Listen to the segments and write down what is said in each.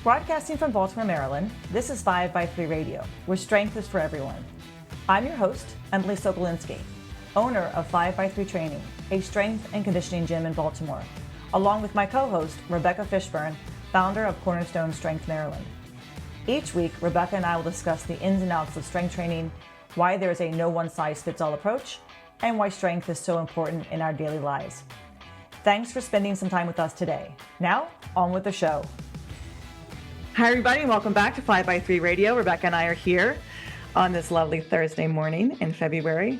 Broadcasting from Baltimore, Maryland, this is 5x3 Radio, where strength is for everyone. I'm your host, Emily Sokolinski, owner of 5x3 Training, a strength and conditioning gym in Baltimore, along with my co-host, Rebecca Fishburne, founder of Cornerstone Strength Maryland. Each week, Rebecca and I will discuss the ins and outs of strength training, why there is a no one-size-fits-all approach, and why strength is so important in our daily lives. Thanks for spending some time with us today. Now, on with the show. Hi, everybody, and welcome back to 5x3 Radio. Rebecca and I are here on this lovely Thursday morning in February.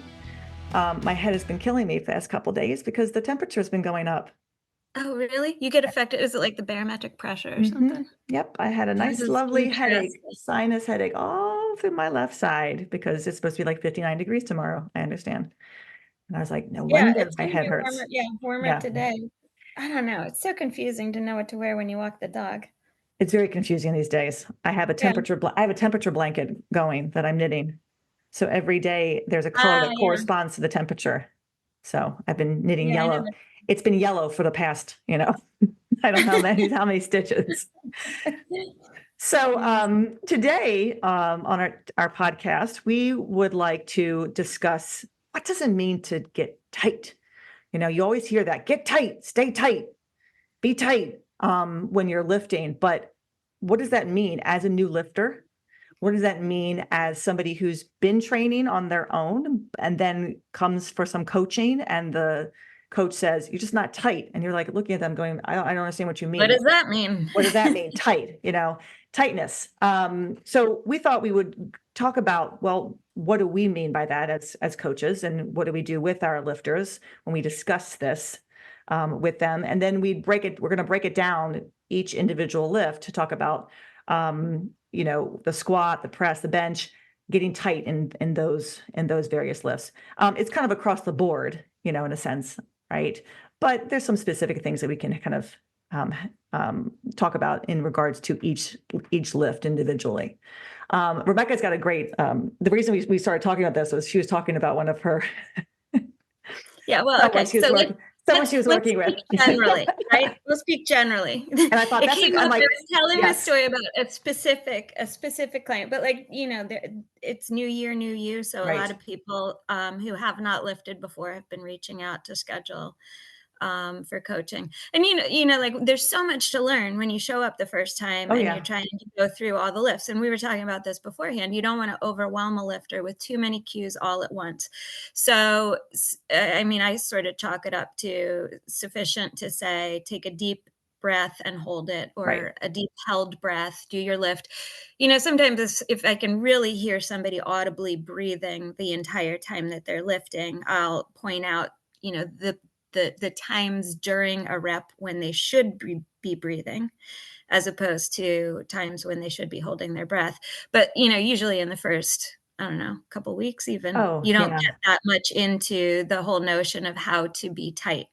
My head has been killing me for the last couple of days because the temperature has been going up. Oh, really? You get affected? Is it like the barometric pressure or something? Yep, I had a nice, lovely headache, sinus headache all through my left side because it's supposed to be like 59 degrees tomorrow, I understand. And I was like, no wonder my head hurts. Warmer today. I don't know. It's so confusing to know what to wear when you walk the dog. It's very confusing these days. I have a temperature blanket going that I'm knitting. So every day there's a color that corresponds to the temperature. So I've been knitting yellow. It's been yellow for the past, I don't know how many stitches. So today on our podcast, we would like to discuss what does it mean to get tight? You always hear that, get tight, stay tight, be tight when you're lifting. But what does that mean as a new lifter? What does that mean as somebody who's been training on their own and then comes for some coaching and the coach says, you're just not tight. And you're like looking at them going, I don't understand what you mean. What does that mean? What does that mean? Tight, tightness. So we thought we would talk about, well, what do we mean by that as coaches? And what do we do with our lifters when we discuss this with them? And then we're going to break it down each individual lift to talk about, the squat, the press, the bench, getting tight in those various lifts. It's kind of across the board, in a sense, right? But there's some specific things that we can kind of talk about in regards to each lift individually. Rebecca's got a great, the reason we started talking about this was she was talking about one of her. Yeah, well, okay. Someone she was working with. Generally, right? We'll speak generally. And I thought I was telling a story about a specific client, but it's new year, new you. So a lot of people who have not lifted before have been reaching out to schedule for coaching. And there's so much to learn when you show up the first time you're trying to go through all the lifts. And we were talking about this beforehand. You don't want to overwhelm a lifter with too many cues all at once. So, I sort of chalk it up to sufficient to say, take a deep breath and hold it, or a deep held breath, do your lift. Sometimes if I can really hear somebody audibly breathing the entire time that they're lifting, I'll point out, the times during a rep when they should be breathing, as opposed to times when they should be holding their breath. But, usually in the first, couple weeks even, you don't get that much into the whole notion of how to be tight.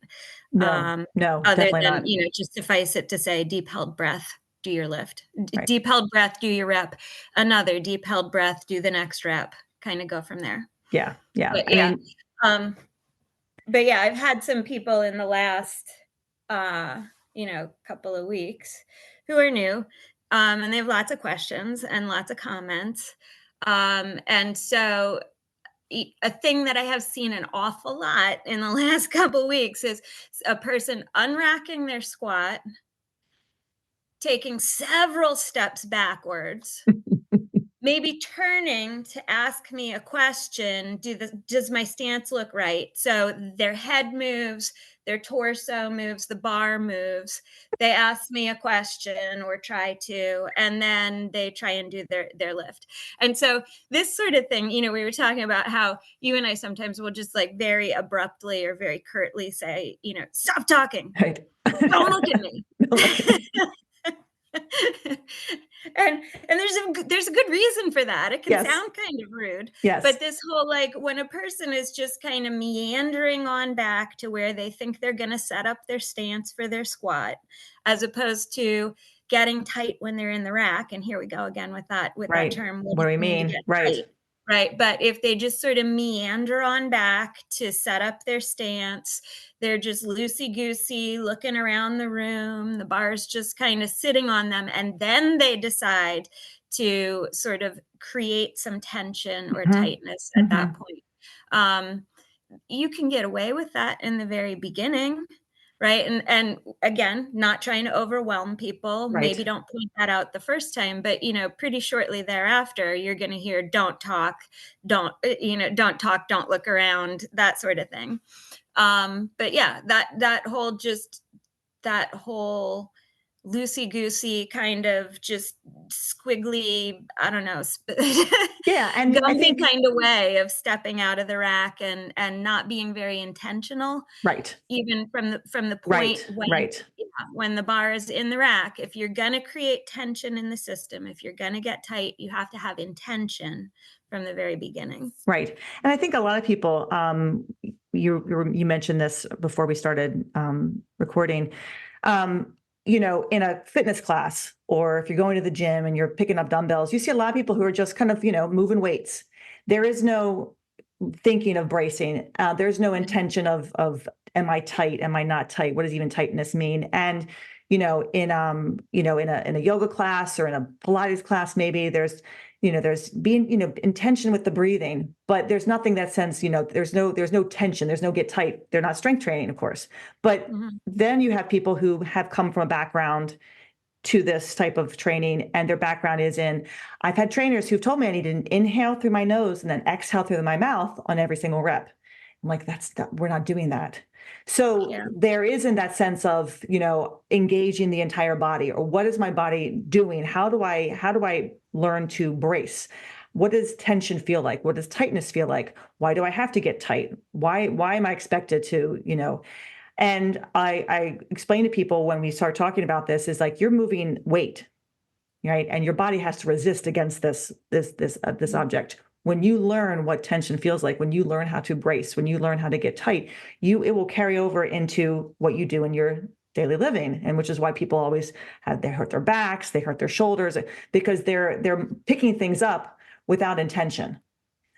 No, other than, not. Just suffice it to say, deep held breath, do your lift. Deep held breath, do your rep. Another deep held breath, do the next rep. Kind of go from there. Yeah. But I've had some people in the last, couple of weeks who are new, and they have lots of questions and lots of comments. And so a thing that I have seen an awful lot in the last couple of weeks is a person unracking their squat, taking several steps backwards, maybe turning to ask me a question, does my stance look right? So their head moves, their torso moves, the bar moves. They ask me a question or try to, and then they try and do their lift. And so this sort of thing, we were talking about how you and I sometimes will just very abruptly or very curtly say, stop talking. Right. Don't look at me. And there's a good reason for that. It can sound kind of rude. Yes. But this whole when a person is just kind of meandering on back to where they think they're going to set up their stance for their squat, as opposed to getting tight when they're in the rack. And here we go again with that term. What do we mean? Right. Tight? right? But if they just sort of meander on back to set up their stance, they're just loosey-goosey looking around the room, the bar's just kind of sitting on them, and then they decide to sort of create some tension or Mm-hmm. tightness at Mm-hmm. that point. Um, you can get away with that in the very beginning, right? And again, not trying to overwhelm people. Right. Maybe don't point that out the first time, but pretty shortly thereafter, you're going to hear don't talk, don't talk, don't look around, that sort of thing. But yeah, that whole loosey goosey kind of just squiggly, I don't know, Yeah, and I Gumby think kind of way of stepping out of the rack and not being very intentional, right, even from the point right, when right. yeah, when the bar is in the rack. If you're going to create tension in the system, if you're going to get tight, you have to have intention from the very beginning. Right. And I think a lot of people, you mentioned this before we started recording, in a fitness class, or if you're going to the gym and you're picking up dumbbells, you see a lot of people who are just kind of, moving weights. There is no thinking of bracing. There's no intention of, am I tight? Am I not tight? What does even tightness mean? And, in a yoga class or in a Pilates class, maybe there's being, intention with the breathing, but there's nothing that sense, there's no tension, there's no get tight. They're not strength training, of course. But Mm-hmm. then you have people who have come from a background to this type of training, and their background is in, I've had trainers who've told me I need to inhale through my nose and then exhale through my mouth on every single rep. I'm like, we're not doing that. So Yeah. there isn't that sense of, engaging the entire body, or what is my body doing? How do I learn to brace? What does tension feel like? What does tightness feel like? Why do I have to get tight? Why am I expected to, and I explain to people when we start talking about this is like, you're moving weight, right? And your body has to resist against this object. When you learn what tension feels like, when you learn how to brace, when you learn how to get tight, it will carry over into what you do in your daily living. And which is why people always they hurt their backs, they hurt their shoulders, because they're picking things up without intention.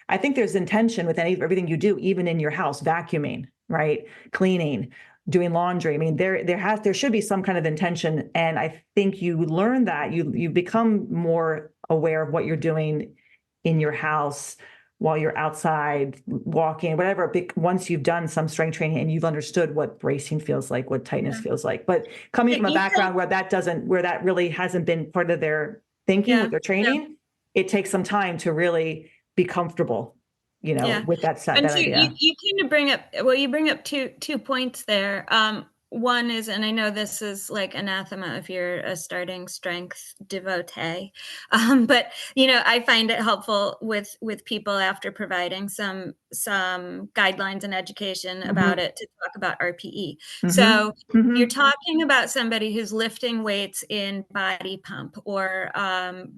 I think there's intention with everything you do, even in your house, vacuuming, right? Cleaning, doing laundry. I mean, there should be some kind of intention. And I think you learn that you become more aware of what you're doing in your house, while you're outside walking, whatever, once you've done some strength training and you've understood what bracing feels like, what tightness feels like. But coming from a background where that really hasn't been part of their thinking with their training, it takes some time to really be comfortable, with that And idea. you kind of bring up two points there. One is, and I know this is like anathema if you're a starting strength devotee, but I find it helpful with people after providing some guidelines and education about it to talk about RPE. So you're talking about somebody who's lifting weights in body pump or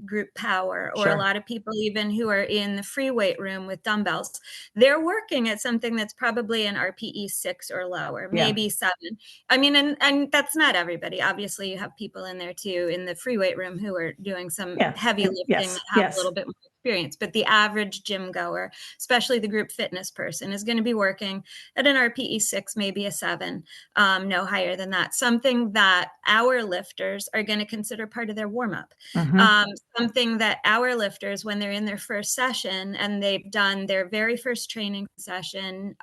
group power, or a lot of people even who are in the free weight room with dumbbells. They're working at something that's probably an RPE 6 or lower, maybe 7. I mean, and that's not everybody. Obviously, you have people in there too in the free weight room who are doing some heavy lifting that have a little bit more experience. But the average gym goer, especially the group fitness person, is going to be working at an RPE 6, maybe a 7, no higher than that. Something that our lifters are going to consider part of their warm up. Something that our lifters, when they're in their first session and they've done their very first training session,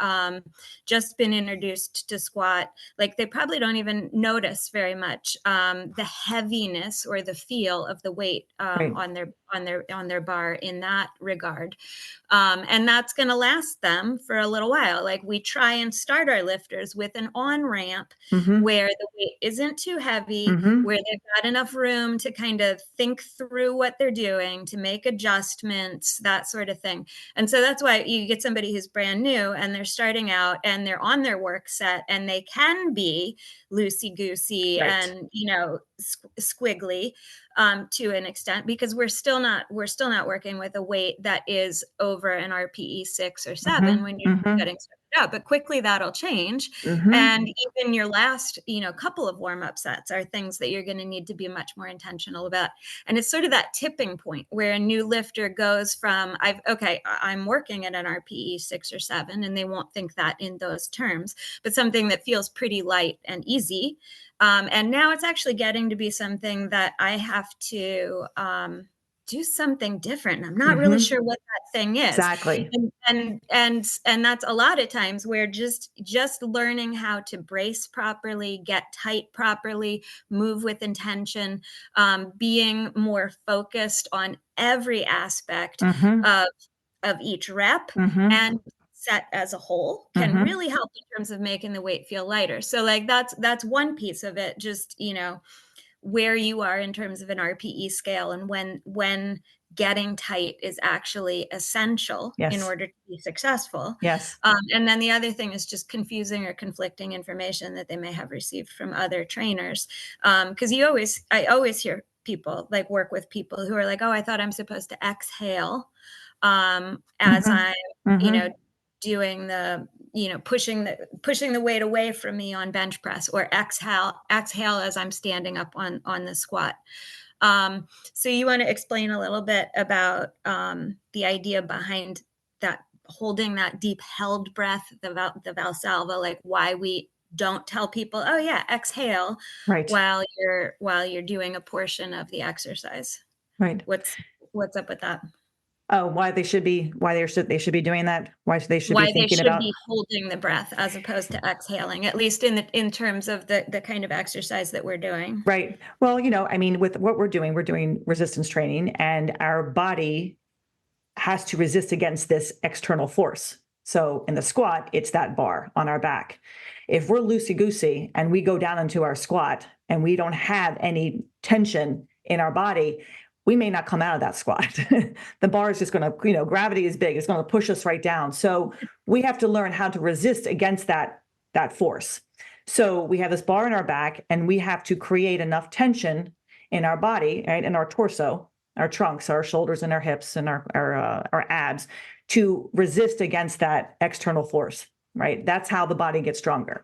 just been introduced to squat, like they probably don't even notice very much the heaviness or the feel of the weight on their bar in that regard. And that's going to last them for a little while. Like we try and start our lifters with an on ramp where the weight isn't too heavy, where they've got enough room to kind of think through what they're doing, to make adjustments, that sort of thing. And so that's why you get somebody who's brand new and they're starting out and they're on their work set and they can be loosey-goosey and, squiggly to an extent, because we're still still not working with a weight that is over an RPE 6 or 7 Mm-hmm. when you're Mm-hmm. getting started out, but quickly that'll change. Mm-hmm. And even your last, couple of warm-up sets are things that you're going to need to be much more intentional about. And it's sort of that tipping point where a new lifter goes from, I'm working at an RPE 6 or 7, and they won't think that in those terms, but something that feels pretty light and easy. And now it's actually getting to be something that I have to do something different. I'm not really sure what that thing is. Exactly. And that's a lot of times where just learning how to brace properly, get tight properly, move with intention, being more focused on every aspect of each rep and set as a whole can really help in terms of making the weight feel lighter. So like that's one piece of it, just where you are in terms of an RPE scale and when getting tight is actually essential in Yes. order to be successful. Yes. And then the other thing is just confusing or conflicting information that they may have received from other trainers. Because I always hear people like work with people who are like, oh, I thought I'm supposed to exhale as I'm, doing the, pushing the weight away from me on bench press, or exhale as I'm standing up on the squat. So you want to explain a little bit about the idea behind that, holding that deep held breath, the Valsalva, like why we don't tell people, oh yeah, exhale, Right. while you're doing a portion of the exercise. Right. What's up with that? Oh, why they should be doing that? Why they should be Why they thinking should about. be holding the breath as opposed to exhaling, at least in terms of the kind of exercise that we're doing. Right. Well, I mean, with what we're doing resistance training, and our body has to resist against this external force. So in the squat, it's that bar on our back. If we're loosey-goosey and we go down into our squat and we don't have any tension in our body, we may not come out of that squat. The bar is just going to, gravity is big. It's going to push us right down. So we have to learn how to resist against that force. So we have this bar in our back, and we have to create enough tension in our body, right, in our torso, our trunks, our shoulders, and our hips, and our abs, to resist against that external force, right? That's how the body gets stronger,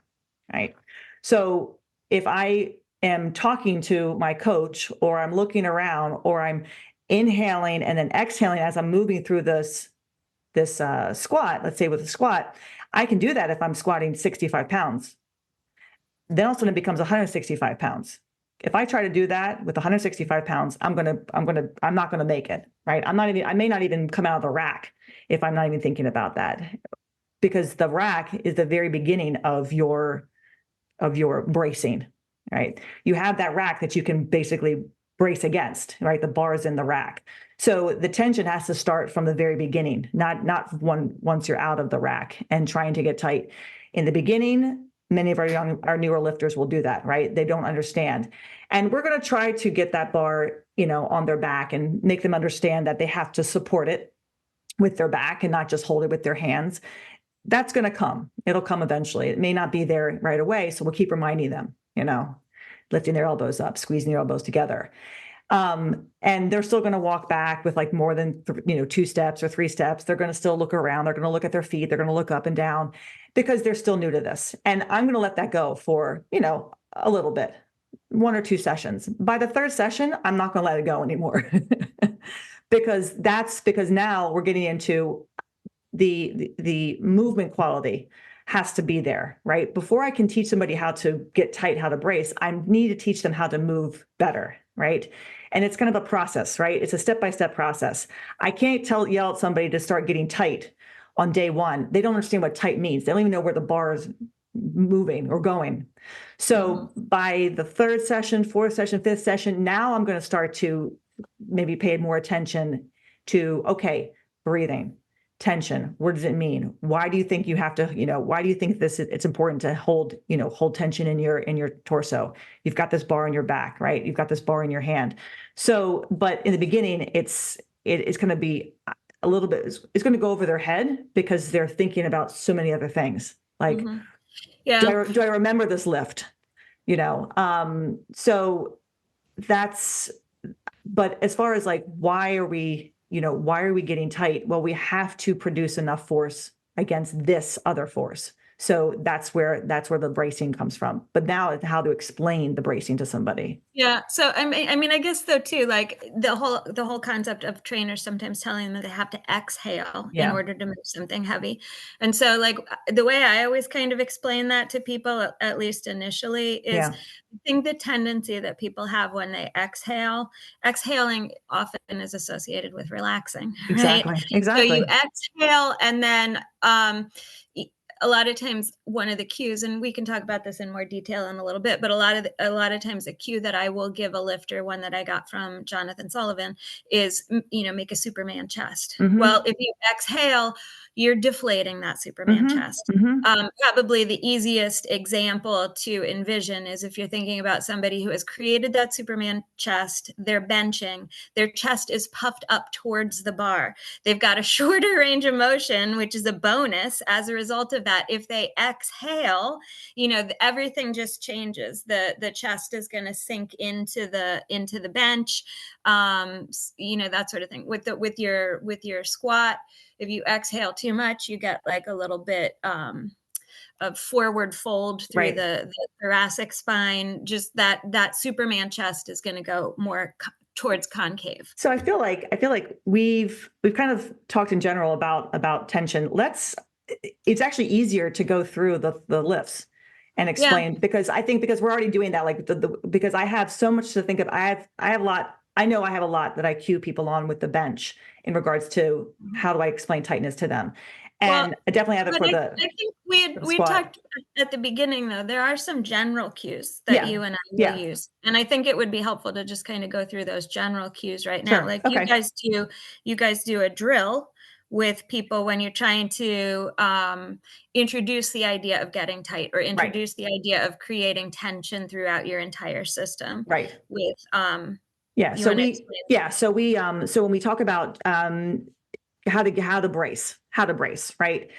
right? So if I am talking to my coach, or I'm looking around, or I'm inhaling and then exhaling as I'm moving through this squat, let's say with a squat, I can do that if I'm squatting 65 pounds. Then all of a sudden it becomes 165 pounds. If I try to do that with 165 pounds, I'm not gonna make it, right? I may not even come out of the rack if I'm not even thinking about that, because the rack is the very beginning of your bracing, right? You have that rack that you can basically brace against, right? The bar's in the rack. So the tension has to start from the very beginning, not once you're out of the rack and trying to get tight. In the beginning, many of our newer lifters will do that, right? They don't understand. And we're going to try to get that bar, on their back, and make them understand that they have to support it with their back and not just hold it with their hands. That's going to come. It'll come eventually. It may not be there right away. So we'll keep reminding them, lifting their elbows up, squeezing their elbows together. And they're still going to walk back with like more than 2 steps or 3 steps. They're going to still look around. They're going to look at their feet. They're going to look up and down, because they're still new to this. And I'm going to let that go for, a little bit, 1 or 2 sessions. By the 3rd session, I'm not going to let it go anymore because now we're getting into the movement quality has to be there, right? Before I can teach somebody how to get tight, how to brace, I need to teach them how to move better, right? And it's kind of a process, right? It's a step-by-step process. I can't yell at somebody to start getting tight on day 1. They don't understand what tight means. They don't even know where the bar is moving or going. So by the 3rd session, 4th session, 5th session, now I'm going to start to maybe pay more attention to, okay, breathing, tension. What does it mean? Why do you think you have to, why do you think it's important to hold tension in your torso? You've got this bar in your back, right? You've got this bar in your hand. So, but in the beginning, it's going to be a little bit, it's going to go over their head because they're thinking about so many other things. Like, yeah, do I remember this lift? So that's, But as far as like, why are we getting tight? Well, we have to produce enough force against this other force. So that's where the bracing comes from. But now how to explain the bracing to somebody. Yeah. So I guess though too, like the whole concept of trainers sometimes telling them that they have to exhale in Yeah. order to move something heavy. And so like the way I always kind of explain that to people, at least initially, is Yeah. I think the tendency that people have when they exhaling often is associated with relaxing, right? Exactly. So you Exactly. exhale and then a lot of times one of the cues, and we can talk about this in more detail in a little bit, but a lot of times a cue that I will give a lifter, one that I got from Jonathan Sullivan, is make a Superman chest. Mm-hmm. Well, if you exhale, you're deflating that Superman Mm-hmm. chest. Mm-hmm. Probably the easiest example to envision is if you're thinking about somebody who has created that Superman chest, they're benching, their chest is puffed up towards the bar. They've got a shorter range of motion, which is a bonus as a result of that. If they exhale, everything just changes. The chest is going to sink into the bench, that sort of thing. With your squat, if you exhale too much, you get like a little bit of forward fold through Right. the thoracic spine. Just that Superman chest is going to go more towards concave. So I feel like we've kind of talked in general about tension. It's actually easier to go through the lifts and Yeah. explain, because we're already doing that. Like because I have so much to think of. I have a lot. I know I have a lot that I cue people on with the bench in regards to how do I explain tightness to them. Well, And I definitely have it but for I the think for the we squat. talked at the beginning, though, there are some general cues that Yeah. you and I will Yeah. use, and I think it would be helpful to just kind of go through those general cues right now. Sure. Like Okay. you guys do a drill with people when you're trying to introduce the idea of getting tight or Right. introduce the idea of creating tension throughout your entire system. Right. With Yeah. you So want to we explain? yeah. So when we talk about how to brace, right?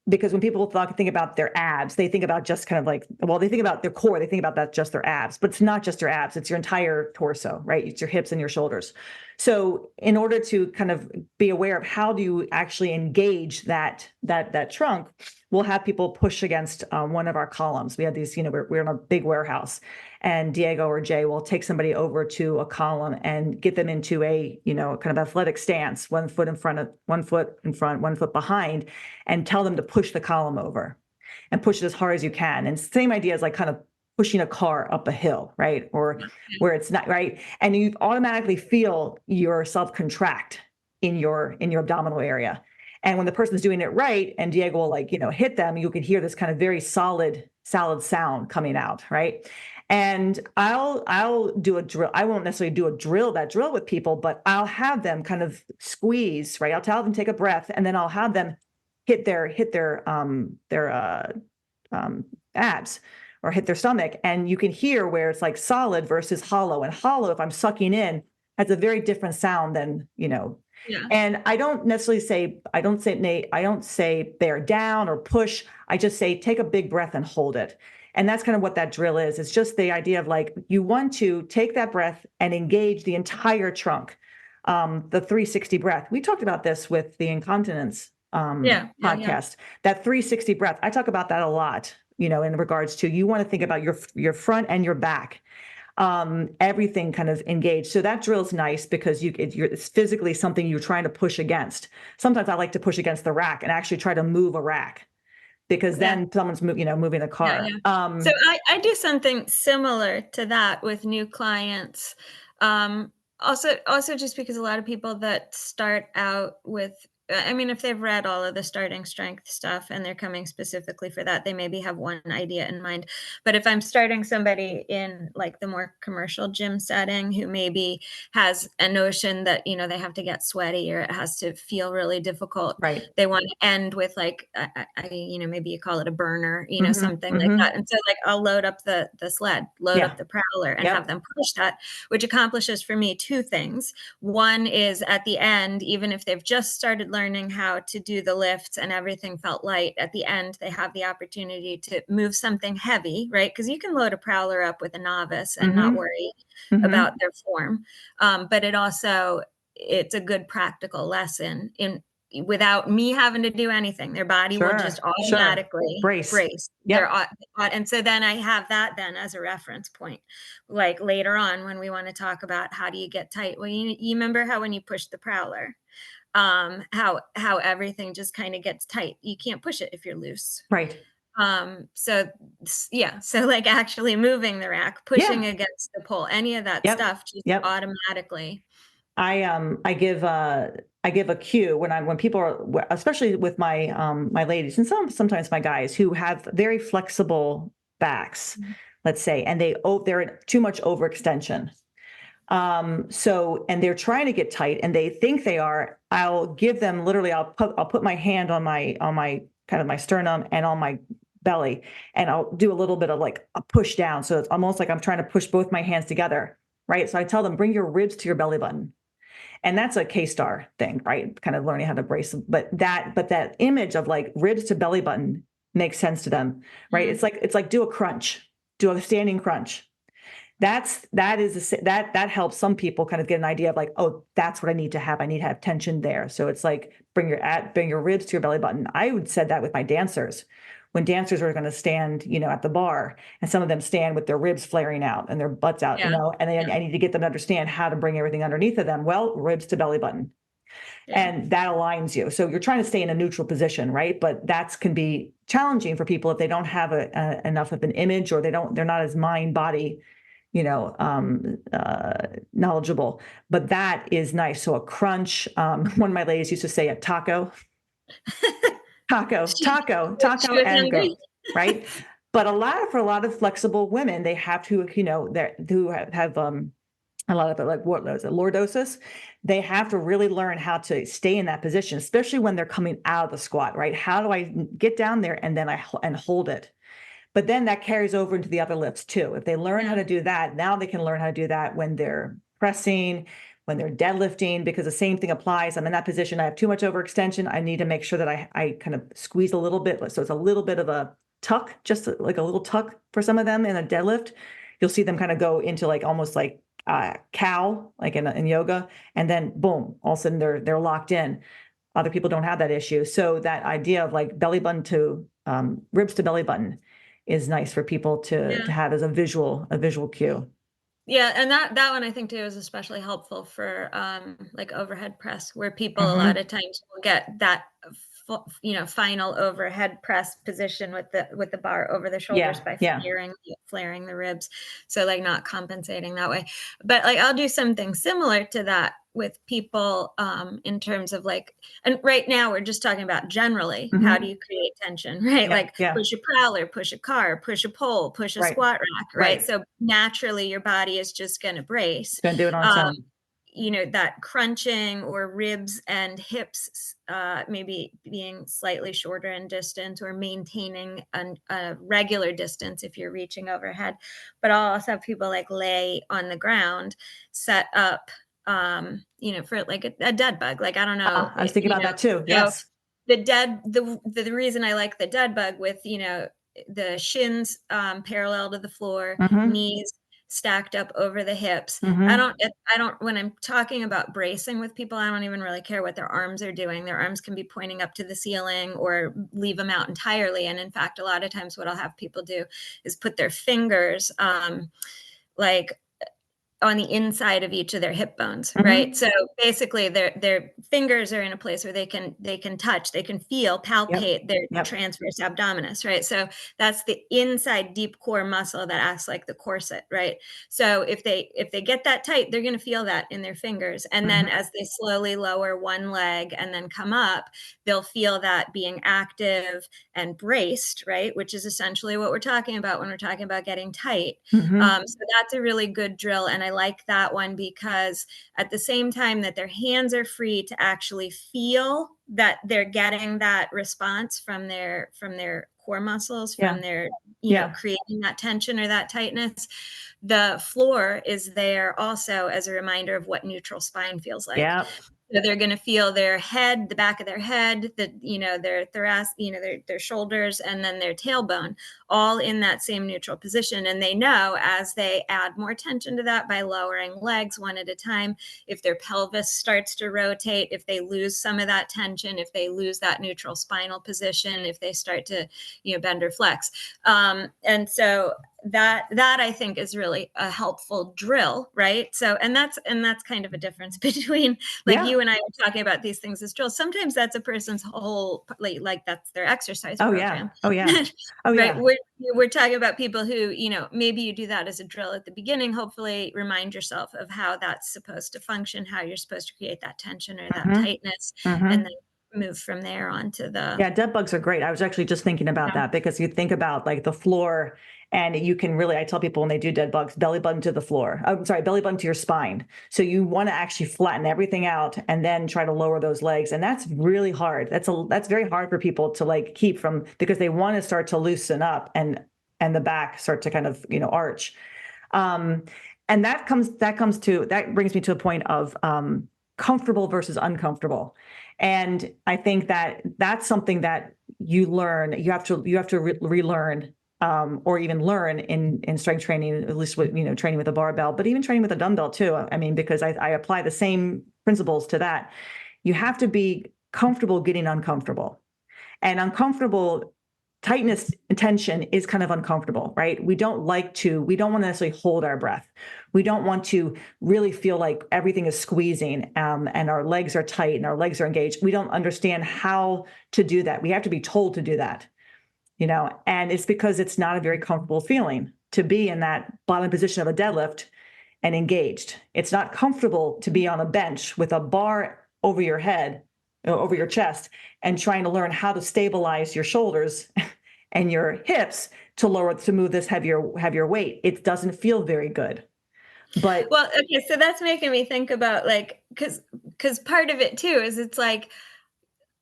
Because when people think about their abs, they think about just kind of like, well, they think about their core, they think about that just their abs, but it's not just your abs, it's your entire torso, right? It's your hips and your shoulders. So in order to kind of be aware of how do you actually engage that trunk, we'll have people push against one of our columns. We have these, we're in a big warehouse, and Diego or Jay will take somebody over to a column and get them into a, kind of athletic stance, 1 foot in front, 1 foot behind, and tell them to push the column over and push it as hard as you can. And same idea as like kind of pushing a car up a hill, right? Or where it's not right. And you automatically feel yourself contract in your abdominal area. And when the person's doing it right and Diego will hit them, you can hear this kind of very solid sound coming out, right? And I'll do a drill. I won't necessarily do a drill with people, but I'll have them kind of squeeze, right? I'll tell them take a breath, and then I'll have them hit their abs or hit their stomach, and you can hear where it's like solid versus hollow. And hollow, if I'm sucking in, has a very different sound than. Yeah. And I don't necessarily say bear down or push. I just say take a big breath and hold it. And that's kind of what that drill is. It's just the idea of like, you want to take that breath and engage the entire trunk. The 360 breath. We talked about this with the incontinence podcast. That 360 breath. I talk about that a lot, in regards to, you want to think about your front and your back. Everything kind of engaged. So that drill is nice because it's physically something you're trying to push against. Sometimes I like to push against the rack and actually try to move a rack, because then someone's moving a car. So I do something similar to that with new clients. Also just because a lot of people that start out with, if they've read all of the starting strength stuff and they're coming specifically for that, they maybe have one idea in mind. But if I'm starting somebody in like the more commercial gym setting who maybe has a notion that, they have to get sweaty or it has to feel really difficult, right. They want to end with like, maybe you call it a burner, something like Mm-hmm. that. And so like I'll load up the sled, load Yeah. up the prowler and Yep. have them push that, which accomplishes for me two things. One is at the end, even if they've just started learning how to do the lifts and everything felt light, at the end, they have the opportunity to move something heavy, right? Because you can load a prowler up with a novice and not worry about their form. But it's a good practical lesson in without me having to do anything. Their body will just automatically brace. And so then I have that then as a reference point. Like later on when we want to talk about how do you get tight? Well, you remember how when you push the prowler, how everything just kind of gets tight. You can't push it if you're loose. Right. So like actually moving the rack, pushing against the pole, any of that stuff just automatically. I give a cue when people are, especially with my my ladies and sometimes my guys who have very flexible backs, let's say, and they're in too much overextension. And they're trying to get tight and they think they are. I'll give them literally. I'll put my hand on my kind of my sternum and on my belly, and I'll do a little bit of like a push down. So it's almost like I'm trying to push both my hands together, right? So I tell them, bring your ribs to your belly button. And that's a K-star thing, right? Kind of learning how to brace them. But that image of like ribs to belly button makes sense to them, right? It's like do a standing crunch. That helps some people kind of get an idea of like, oh, that's what I need to have. I need to have tension there. So it's like bring your ribs to your belly button. I would said that with my dancers. When dancers are going to stand, at the bar, and some of them stand with their ribs flaring out and their butts out, and I need to get them to understand how to bring everything underneath of them. Well, ribs to belly button. And that aligns you. So you're trying to stay in a neutral position, right? But that can be challenging for people if they don't have enough of an image, or they're not as mind body, knowledgeable. But that is nice. So a crunch. One of my ladies used to say a taco. Taco, and go, right? But for a lot of flexible women, they have to, who have a lot of it, like what was it, lordosis, they have to really learn how to stay in that position, especially when they're coming out of the squat, right? How do I get down there and then and hold it? But then that carries over into the other lifts too. If they learn how to do that, now they can learn how to do that when they're pressing, when they're deadlifting, because the same thing applies. I'm in that position. I have too much overextension. I need to make sure that I kind of squeeze a little bit. So it's a little bit of a tuck, just like a little tuck for some of them in a deadlift. You'll see them kind of go into like almost like cow, like in yoga, and then boom, all of a sudden they're locked in. Other people don't have that issue. So that idea of like belly button to ribs to belly button is nice for people to have as a visual cue. Yeah, and that one I think too is especially helpful for like overhead press, where people a lot of times will get that final overhead press position with the bar over the shoulders by flaring the ribs, so like not compensating that way. But like I'll do something similar to that with people in terms of like, and right now we're just talking about generally how do you create tension, right? Push a prowler, push a car, push a pole, push a squat rack, right? So naturally your body is just going to brace. Going to do it on its own. That crunching or ribs and hips maybe being slightly shorter in distance, or maintaining a regular distance if you're reaching overhead. But I'll also have people like lay on the ground, set up, for like a dead bug. Like, I don't know. I was thinking about that too. Yes. The reason I like the dead bug with, the shins parallel to the floor, knees stacked up over the hips. I don't, when I'm talking about bracing with people, I don't even really care what their arms are doing. Their arms can be pointing up to the ceiling or leave them out entirely. And in fact, a lot of times what I'll have people do is put their fingers, like on the inside of each of their hip bones, right? So basically their fingers are in a place where they can touch, they can feel, palpate their transverse abdominis, right? So that's the inside deep core muscle that acts like the corset, right? So if they get that tight, they're going to feel that in their fingers. And then as they slowly lower one leg and then come up, they'll feel that being active and braced, right? Which is essentially what we're talking about when we're talking about getting tight. So that's a really good drill. And I like that one because at the same time that their hands are free to actually feel that they're getting that response from their core muscles, from their, creating that tension or that tightness, the floor is there also as a reminder of what neutral spine feels like. So they're going to feel their head, the back of their head, their thoracic, their shoulders, and then their tailbone, all in that same neutral position. And they know as they add more tension to that by lowering legs one at a time, if their pelvis starts to rotate, if they lose some of that tension, if they lose that neutral spinal position, if they start to, bend or flex. And so that I think is really a helpful drill, right? So, and that's kind of a difference between you and I are talking about these things as drills. Sometimes that's a person's whole, like that's their exercise program. Oh yeah. Oh right. yeah. We're talking about people who, maybe you do that as a drill at the beginning, hopefully remind yourself of how that's supposed to function, how you're supposed to create that tension or that tightness, and then move from there onto the. Yeah, dead bugs are great. I was actually just thinking about that, because you think about like the floor, and you can really, I tell people when they do dead bugs, belly button to the floor. I'm sorry, belly button to your spine. So you want to actually flatten everything out and then try to lower those legs. And that's really hard. That's very hard for people to like keep from, because they want to start to loosen up and the back start to kind of, arch. And that brings me to a point of comfortable versus uncomfortable. And I think that that's something that you learn. You have to relearn, or even learn in strength training, at least with training with a barbell, but even training with a dumbbell too. I mean, because I apply the same principles to that. You have to be comfortable getting uncomfortable, and uncomfortable. Tightness and tension is kind of uncomfortable, right? We don't want to necessarily hold our breath. We don't want to really feel like everything is squeezing, and our legs are tight and our legs are engaged. We don't understand how to do that. We have to be told to do that, and it's because it's not a very comfortable feeling to be in that bottom position of a deadlift and engaged. It's not comfortable to be on a bench with a bar over your head, over your chest, and trying to learn how to stabilize your shoulders and your hips to move this heavier weight. It doesn't feel very good. But well, okay, so that's making me think about because part of it too is it's like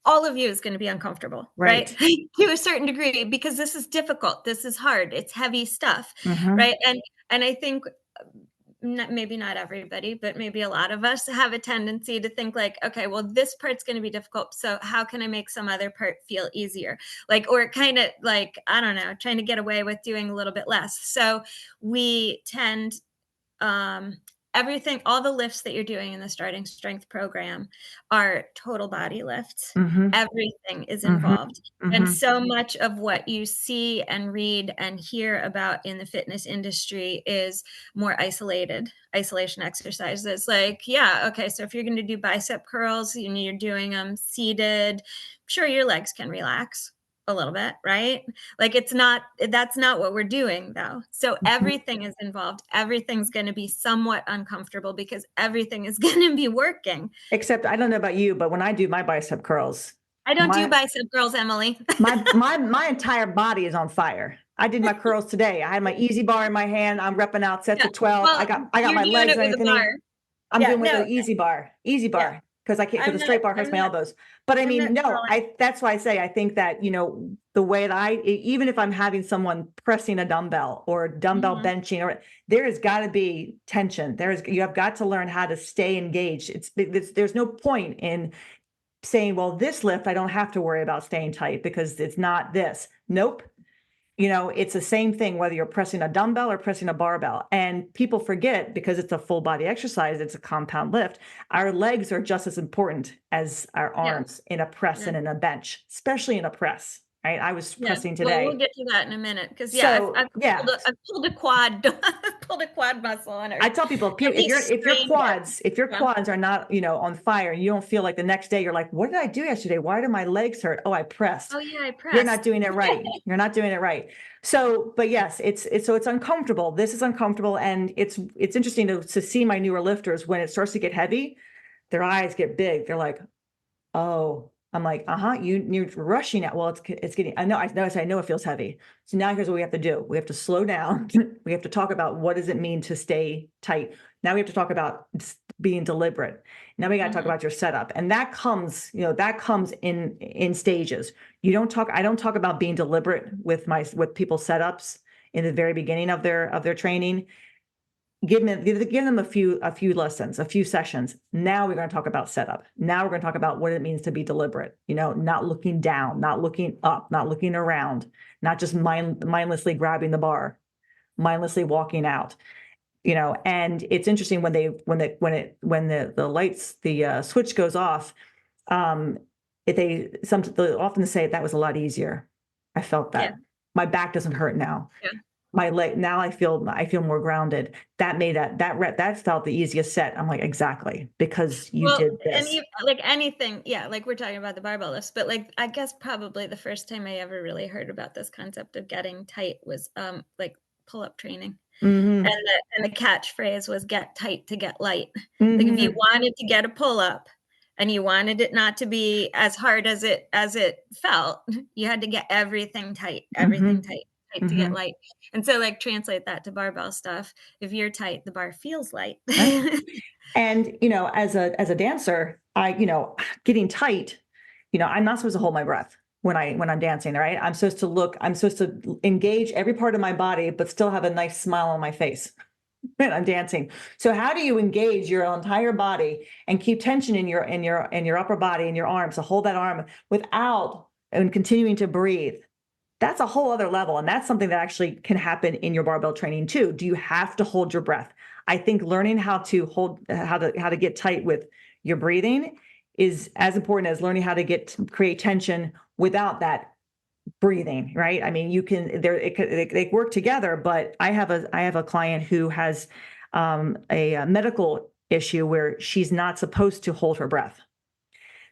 all of you is going to be uncomfortable, right? To a certain degree, because this is difficult, this is hard, it's heavy stuff, right? And I think maybe not everybody, but maybe a lot of us have a tendency to think like, okay, well, this part's going to be difficult, so how can I make some other part feel easier? Or kind of like, I don't know, trying to get away with doing a little bit less. So we tend, all the lifts that you're doing in the starting strength program are total body lifts. Everything is involved. And so much of what you see and read and hear about in the fitness industry is more isolation exercises. Okay, so if you're going to do bicep curls, you're doing them seated, sure, your legs can relax a little bit, right? That's not what we're doing though. So everything is involved. Everything's going to be somewhat uncomfortable because everything is going to be working. Except I don't know about you, but when I do my bicep curls, I don't do bicep curls, Emily. my entire body is on fire. I did my curls today. I had my easy bar in my hand. I'm repping out sets of 12. Well, I got my legs underneath. I'm doing with an easy bar. Because I can't, because the straight bar hurts my elbows. But I mean, that's why I say, I think that, the way that even if I'm having someone pressing a dumbbell or dumbbell benching, or there has got to be tension. You have got to learn how to stay engaged. There's no point in saying, well, this lift, I don't have to worry about staying tight because it's not this. Nope. It's the same thing, whether you're pressing a dumbbell or pressing a barbell. And people forget, because it's a full body exercise, it's a compound lift. Our legs are just as important as our arms in a press and in a bench, especially in a press. Right? I was pressing today. Well, we'll get to that in a minute because I've pulled a quad, pulled a quad muscle on it. I tell people, if your quads are not, on fire, and you don't feel like the next day you're like, what did I do yesterday? Why do my legs hurt? Oh, I pressed. Oh yeah, I pressed. You're not doing it right. You're not doing it right. So, but yes, it's uncomfortable. This is uncomfortable, and it's interesting to see my newer lifters when it starts to get heavy, their eyes get big. They're like, oh. I'm like, you're rushing it. Well, it's getting, I know it feels heavy. So now here's what we have to do. We have to slow down. We have to talk about what does it mean to stay tight. Now we have to talk about being deliberate. Now we got to talk about your setup. And that comes, in stages. I don't talk about being deliberate with people's setups in the very beginning of their training. give them a few lessons, a few sessions. Now we're going to talk about setup. Now we're going to talk about what it means to be deliberate, not looking down, not looking up, not looking around, not just mindlessly grabbing the bar, mindlessly walking out. And it's interesting when the lights, the switch goes off, they often say that was a lot easier. I felt that. Yeah. My back doesn't hurt now. Yeah. My leg now, I feel more grounded. That felt the easiest set. I'm like, exactly, because you did and this. like anything, yeah, like we're talking about the barbell lifts, but like I guess probably the first time I ever really heard about this concept of getting tight was like pull-up training. Mm-hmm. And the catchphrase was get tight to get light. Like if you Mm-hmm. wanted to get a pull-up and you wanted it not to be as hard as it felt, you had to get everything tight, Mm-hmm. tight to Mm-hmm. get light. And so like translate that to barbell stuff. If you're tight, the bar feels light. Right. And as a dancer, getting tight, I'm not supposed to hold my breath when I'm dancing, right? I'm supposed to engage every part of my body, but still have a nice smile on my face when I'm dancing. So how do you engage your entire body and keep tension in your upper body and your arms to hold that arm without and continuing to breathe? That's a whole other level. And that's something that actually can happen in your barbell training too. Do you have to hold your breath? I think learning how to get tight with your breathing is as important as learning how to create tension without that breathing, right? I mean, they work together, but I have a client who has a medical issue where she's not supposed to hold her breath.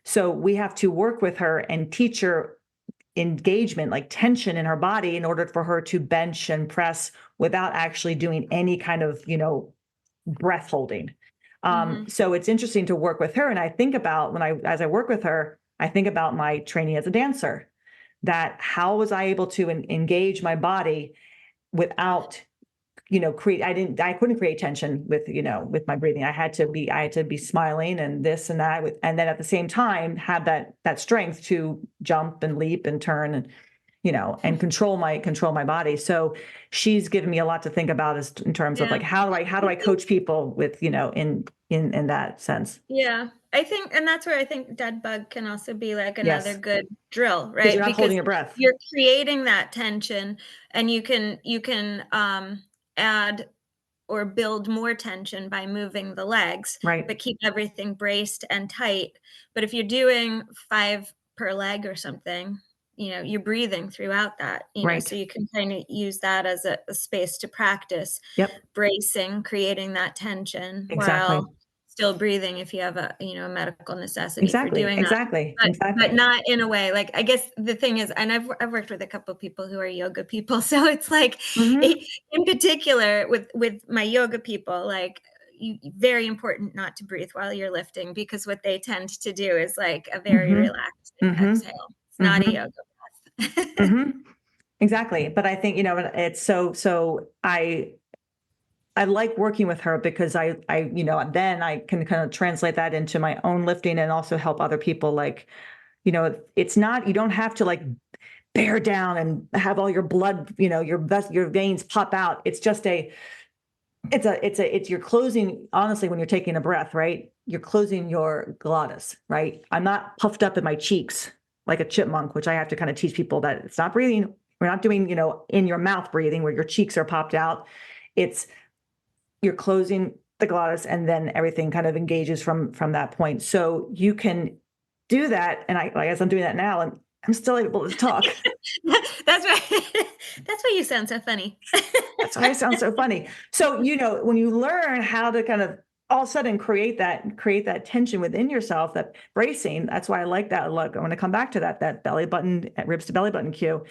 So we have to work with her and teach her engagement, like tension in her body, in order for her to bench and press without actually doing any kind of, breath holding. Mm-hmm. So it's interesting to work with her. And I think about as I work with her, I think about my training as a dancer, that how was I able to engage my body without I couldn't create tension with my breathing. I had to be smiling and this and that and then at the same time have that strength to jump and leap and turn and and control my body. So she's given me a lot to think about in terms of Yeah. like how do I coach people with in that sense. Yeah. I think, and that's where I think dead bug can also be like another Yes, good drill, because right? you're not Because holding your breath. you're creating that tension and you can add or build more tension by moving the legs, Right. but keep everything braced and tight. But if you're doing 5 per leg or something, you're breathing throughout that, Right. so you can kind of use that as a space to practice Yep. bracing, creating that tension Exactly. while still breathing if you have a medical necessity for Exactly. doing that. Exactly. But Exactly. not in a way like I guess the thing is, and I've worked with a couple of people who are yoga people, so it's like Hmm. in particular with my yoga people, like very important not to breathe while you're lifting because what they tend to do is like a very Hmm. relaxing Hmm. exhale. It's not a Hmm. yoga breath. Hmm. Exactly. But I think, it's so I like working with her because then I can kind of translate that into my own lifting and also help other people. Like, it's not, you don't have to like bear down and have all your blood, your veins pop out. It's just it's you're closing, honestly, when you're taking a breath, right? You're closing your glottis, right? I'm not puffed up in my cheeks like a chipmunk, which I have to kind of teach people that it's not breathing. We're not doing, in your mouth breathing where your cheeks are popped out. It's you're closing the glottis and then everything kind of engages from that point. So you can do that. And I guess I'm doing that now and I'm still able to talk. That's right. That's why you sound so funny. That's why I sound so funny. So, when you learn how to kind of all of a sudden create that tension within yourself, that bracing, that's why I like that. Look, I want to come back to that belly button, ribs to belly button cue.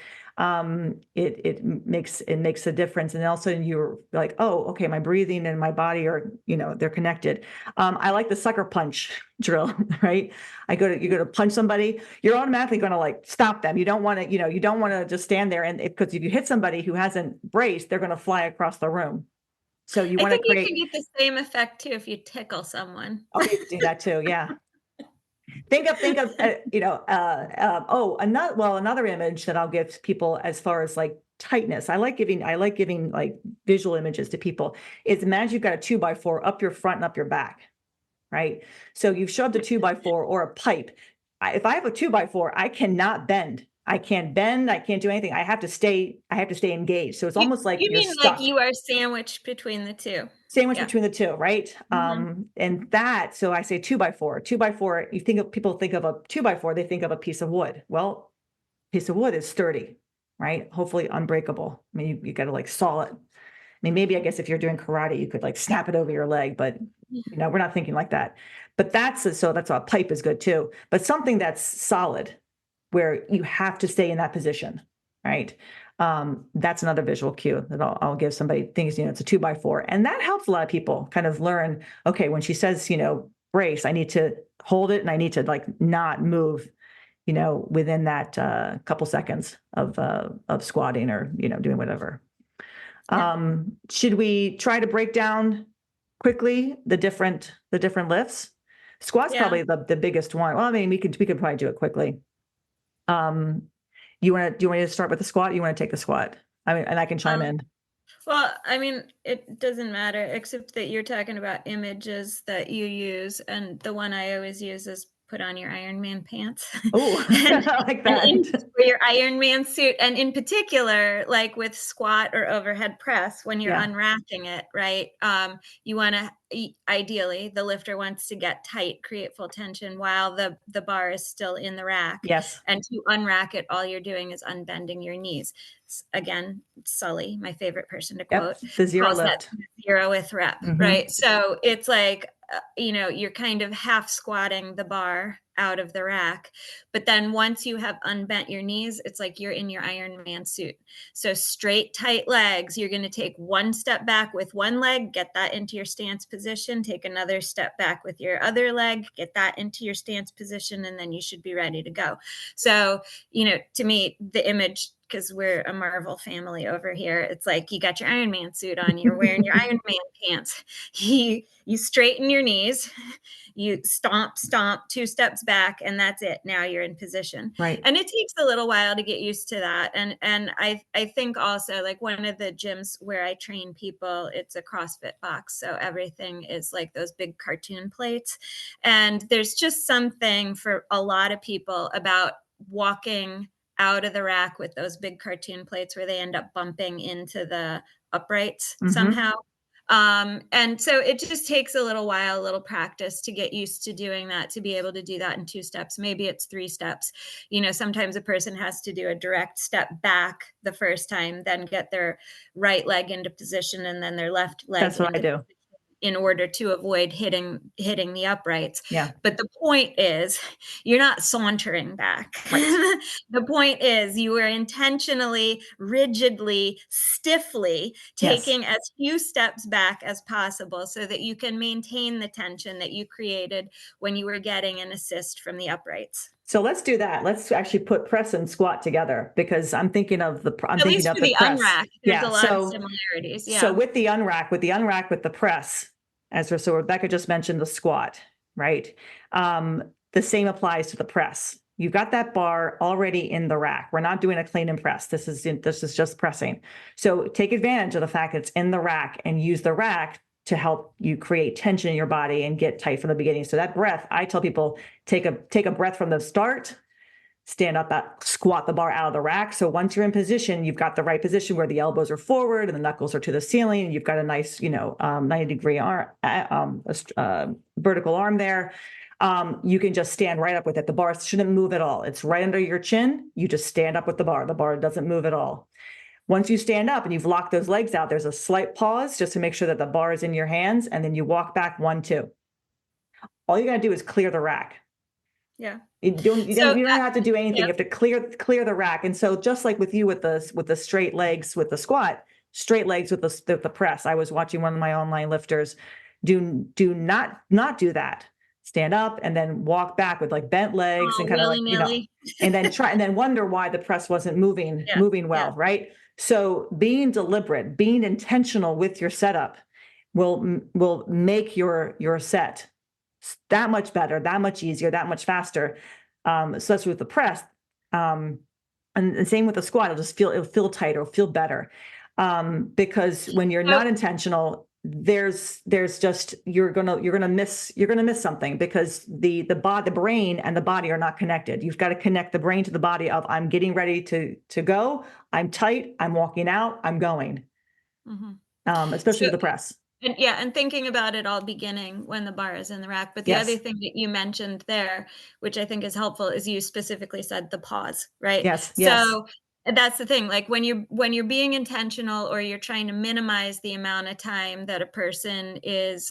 It makes a difference. And also you're like, oh, okay, my breathing and my body are, they're connected. I like the sucker punch drill, right? You go to punch somebody, you're automatically going to like stop them. You don't want to, you don't want to just stand there because if you hit somebody who hasn't braced, they're going to fly across the room. So you I want to think you can create. get the same effect too if you tickle someone. Oh, you could do that too. Yeah. Think of, another image that I'll give people as far as like tightness. I like giving like visual images to people. Is imagine you've got a 2x4 up your front and up your back, right? So you've shoved a 2x4 or a pipe. If I have a 2x4, I cannot bend. I can't bend. I can't do anything. I have to stay engaged. So it's almost like You you're mean like stuck. you are sandwiched between the two? Sandwich Yeah. between the two, right? And that, so I say 2x4. 2x4, people think of a 2x4, they think of a piece of wood. Well, piece of wood is sturdy, right? Hopefully unbreakable. I mean, you got to like saw it. I mean, maybe I guess if you're doing karate, you could like snap it over your leg, but we're not thinking like that. But that's a pipe is good too. But something that's solid, where you have to stay in that position, right? That's another visual cue that I'll give somebody. Things, it's a 2x4, and that helps a lot of people kind of learn. Okay, when she says, brace, I need to hold it, and I need to like not move, within that couple seconds of squatting or doing whatever. Yeah. Should we try to break down quickly the different lifts? Squat's probably the biggest one. Well, I mean, we could probably do it quickly. Do you want me to start with the squat? You want to take the squat? I mean, and I can chime in. Well, I mean, it doesn't matter, except that you're talking about images that you use, and the one I always use is put on your Iron Man pants. Oh, I like that. For your Iron Man suit, and in particular, like with squat or overhead press, when you're unracking it, right? You want to, ideally, the lifter wants to get tight, create full tension while the bar is still in the rack. Yes. And to unrack it, all you're doing is unbending your knees. Again, Sully, my favorite person to quote, the zero lift. Zero with rep, right? So it's like, you're kind of half squatting the bar out of the rack. But then once you have unbent your knees, it's like you're in your Iron Man suit. So straight, tight legs, you're going to take one step back with one leg, get that into your stance position, take another step back with your other leg, get that into your stance position, and then you should be ready to go. So, to me, the image, because we're a Marvel family over here, it's like you got your Iron Man suit on, you're wearing your Iron Man pants. You straighten your knees, you stomp, 2 steps back, and that's it. Now you're in position. Right. And it takes a little while to get used to that. And I think also, like, one of the gyms where I train people, it's a CrossFit box. So everything is like those big cartoon plates. And there's just something for a lot of people about walking out of the rack with those big cartoon plates where they end up bumping into the uprights somehow. And so it just takes a little while, a little practice to get used to doing that, to be able to do that in 2 steps. Maybe it's 3 steps. Sometimes a person has to do a direct step back the first time, then get their right leg into position, and then their left leg. That's what I do, in order to avoid hitting the uprights. Yeah. But the point is, you're not sauntering back. Right. The point is, you are intentionally, rigidly, stiffly taking as few steps back as possible so that you can maintain the tension that you created when you were getting an assist from the uprights. So let's do that. Let's actually put press and squat together, because I'm thinking of the press. Unrack. There's a lot of similarities. Yeah. So with the unrack, with the press, so Rebecca just mentioned the squat, right? The same applies to the press. You've got that bar already in the rack. We're not doing a clean and press. This is just pressing. So take advantage of the fact that it's in the rack and use the rack to help you create tension in your body and get tight from the beginning. So that breath, I tell people, take a breath from the start, stand up, squat the bar out of the rack. So once you're in position, you've got the right position where the elbows are forward and the knuckles are to the ceiling. And you've got a nice, 90-degree arm, vertical arm there. You can just stand right up with it. The bar shouldn't move at all. It's right under your chin. You just stand up with the bar. The bar doesn't move at all. Once you stand up and you've locked those legs out, there's a slight pause just to make sure that the bar is in your hands, and then you walk back 1, 2. All you got to do is clear the rack. Yeah. You don't have to do anything. You have to clear the rack. And so just like with you with the straight legs with the squat, straight legs with the press. I was watching one of my online lifters do not do that. Stand up and then walk back with like bent legs and kind of like, and then wonder why the press wasn't moving well, right? So being deliberate, being intentional with your setup will make your set that much better, that much easier, that much faster. So that's with the press. And same with the squat, it'll feel tighter, it'll feel better. Because when you're So not intentional, there's just, you're gonna miss something, because the brain and the body are not connected. You've got to connect the brain to the body of, I'm getting ready to go, I'm tight, I'm walking out, I'm going. mhm. Especially So with the press. and yeah, and thinking about it all beginning when the bar is in the rack. But the other Yes, thing that you mentioned there, which I think is helpful, is you specifically said the pause, right? yes, yes, So that's the thing. Like when you're being intentional or you're trying to minimize the amount of time that a person is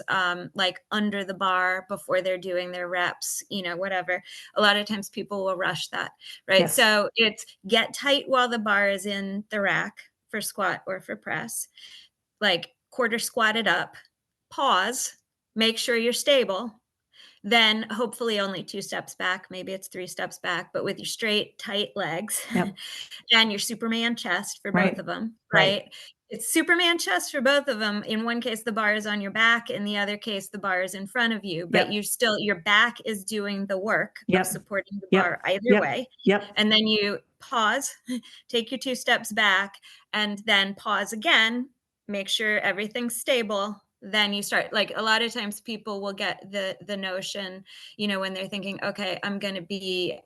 like under the bar before they're doing their reps, whatever. A lot of times people will rush that, right? yes, So it's get tight while the bar is in the rack for squat or for press, like quarter squat it up, pause, make sure you're stable, then hopefully only 2 steps back, maybe it's 3 steps back, but with your straight, tight legs yep, and your Superman chest for both right, of them, right, right? It's Superman chest for both of them. In one case, the bar is on your back. In the other case, the bar is in front of you, but yep, your back is doing the work of yep, supporting the bar yep, either yep, way. yep, And then you pause, take your 2 steps back, and then pause again, make sure everything's stable. Then you start, like, a lot of times people will get the notion, when they're thinking, okay, I'm going to be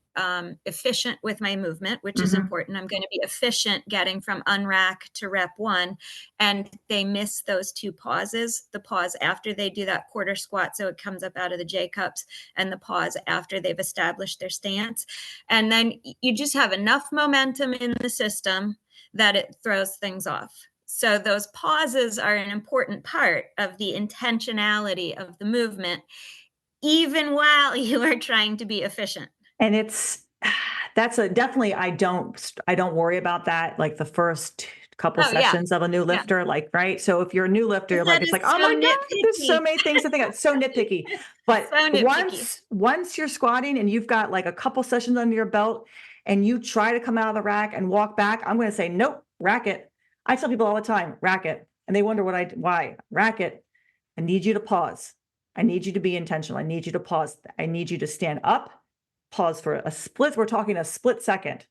efficient with my movement, which is mm-hmm, important. I'm going to be efficient getting from unrack to rep one. And they miss those 2 pauses, the pause after they do that quarter squat, so it comes up out of the J cups, and the pause after they've established their stance. And then you just have enough momentum in the system that it throws things off. So those pauses are an important part of the intentionality of the movement, even while you are trying to be efficient. and that's a definitely, I don't worry about that, like, the first couple Oh, yeah. sessions of a new Yeah. lifter, like, right? So if you're a new lifter, 'Cause like, that it's is like, "Oh so my god, there's so nitpicky. many things to think of." It's so nitpicky. But So nitpicky. once you're squatting and you've got, like, a couple sessions under your belt and you try to come out of the rack and walk back, I'm gonna say, "Nope, rack it." I tell people all the time, "Rack it." And they wonder why. Rack it. I need you to pause. I need you to be intentional. I need you to pause. I need you to stand up, pause for a split. We're talking a split second,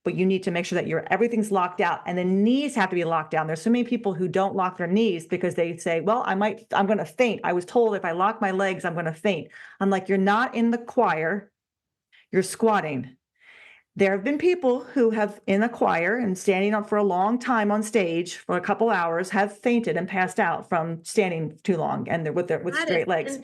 but you need to make sure that everything's locked out, and the knees have to be locked down. There's so many people who don't lock their knees because they say, well, I'm going to faint. I was told if I lock my legs, I'm going to faint. I'm like, you're not in the choir, you're squatting. There have been people who have in a choir and standing up for a long time on stage for a couple hours have fainted and passed out from standing too long, and they're with That is straight legs.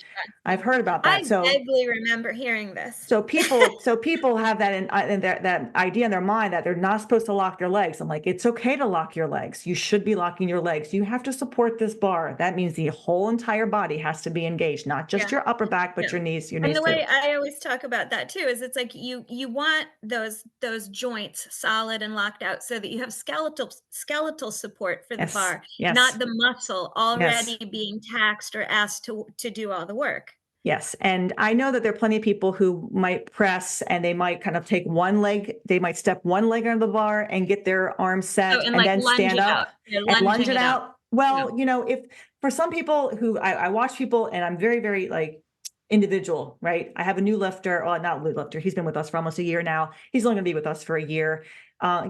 I've interesting. heard about I that. So vaguely remember hearing this. people have that in that idea in their mind that they're not supposed to lock their legs. I'm like, it's okay to lock your legs. You should be locking your legs. You have to support this bar. That means the whole entire body has to be engaged, not just Yeah. your upper back, but Yeah. your And knees the too. way I always talk about that too is it's like you want those joints solid and locked out so that you have skeletal support for the Yes, bar, yes, not the muscle yes. already being taxed or asked to do all the work. Yes, and I know that there are plenty of people who might press and they might kind of take one leg, they might step one leg under the bar and get their arms Oh, set and and like then lunge stand it up out. You're and lunge lunging it it out. out. Yeah. Well, if for some people who I watch people and I'm very, very like individual, right? I have a new lifter, well, not new lifter. He's been with us for almost a year now. He's only going to be with us for a year.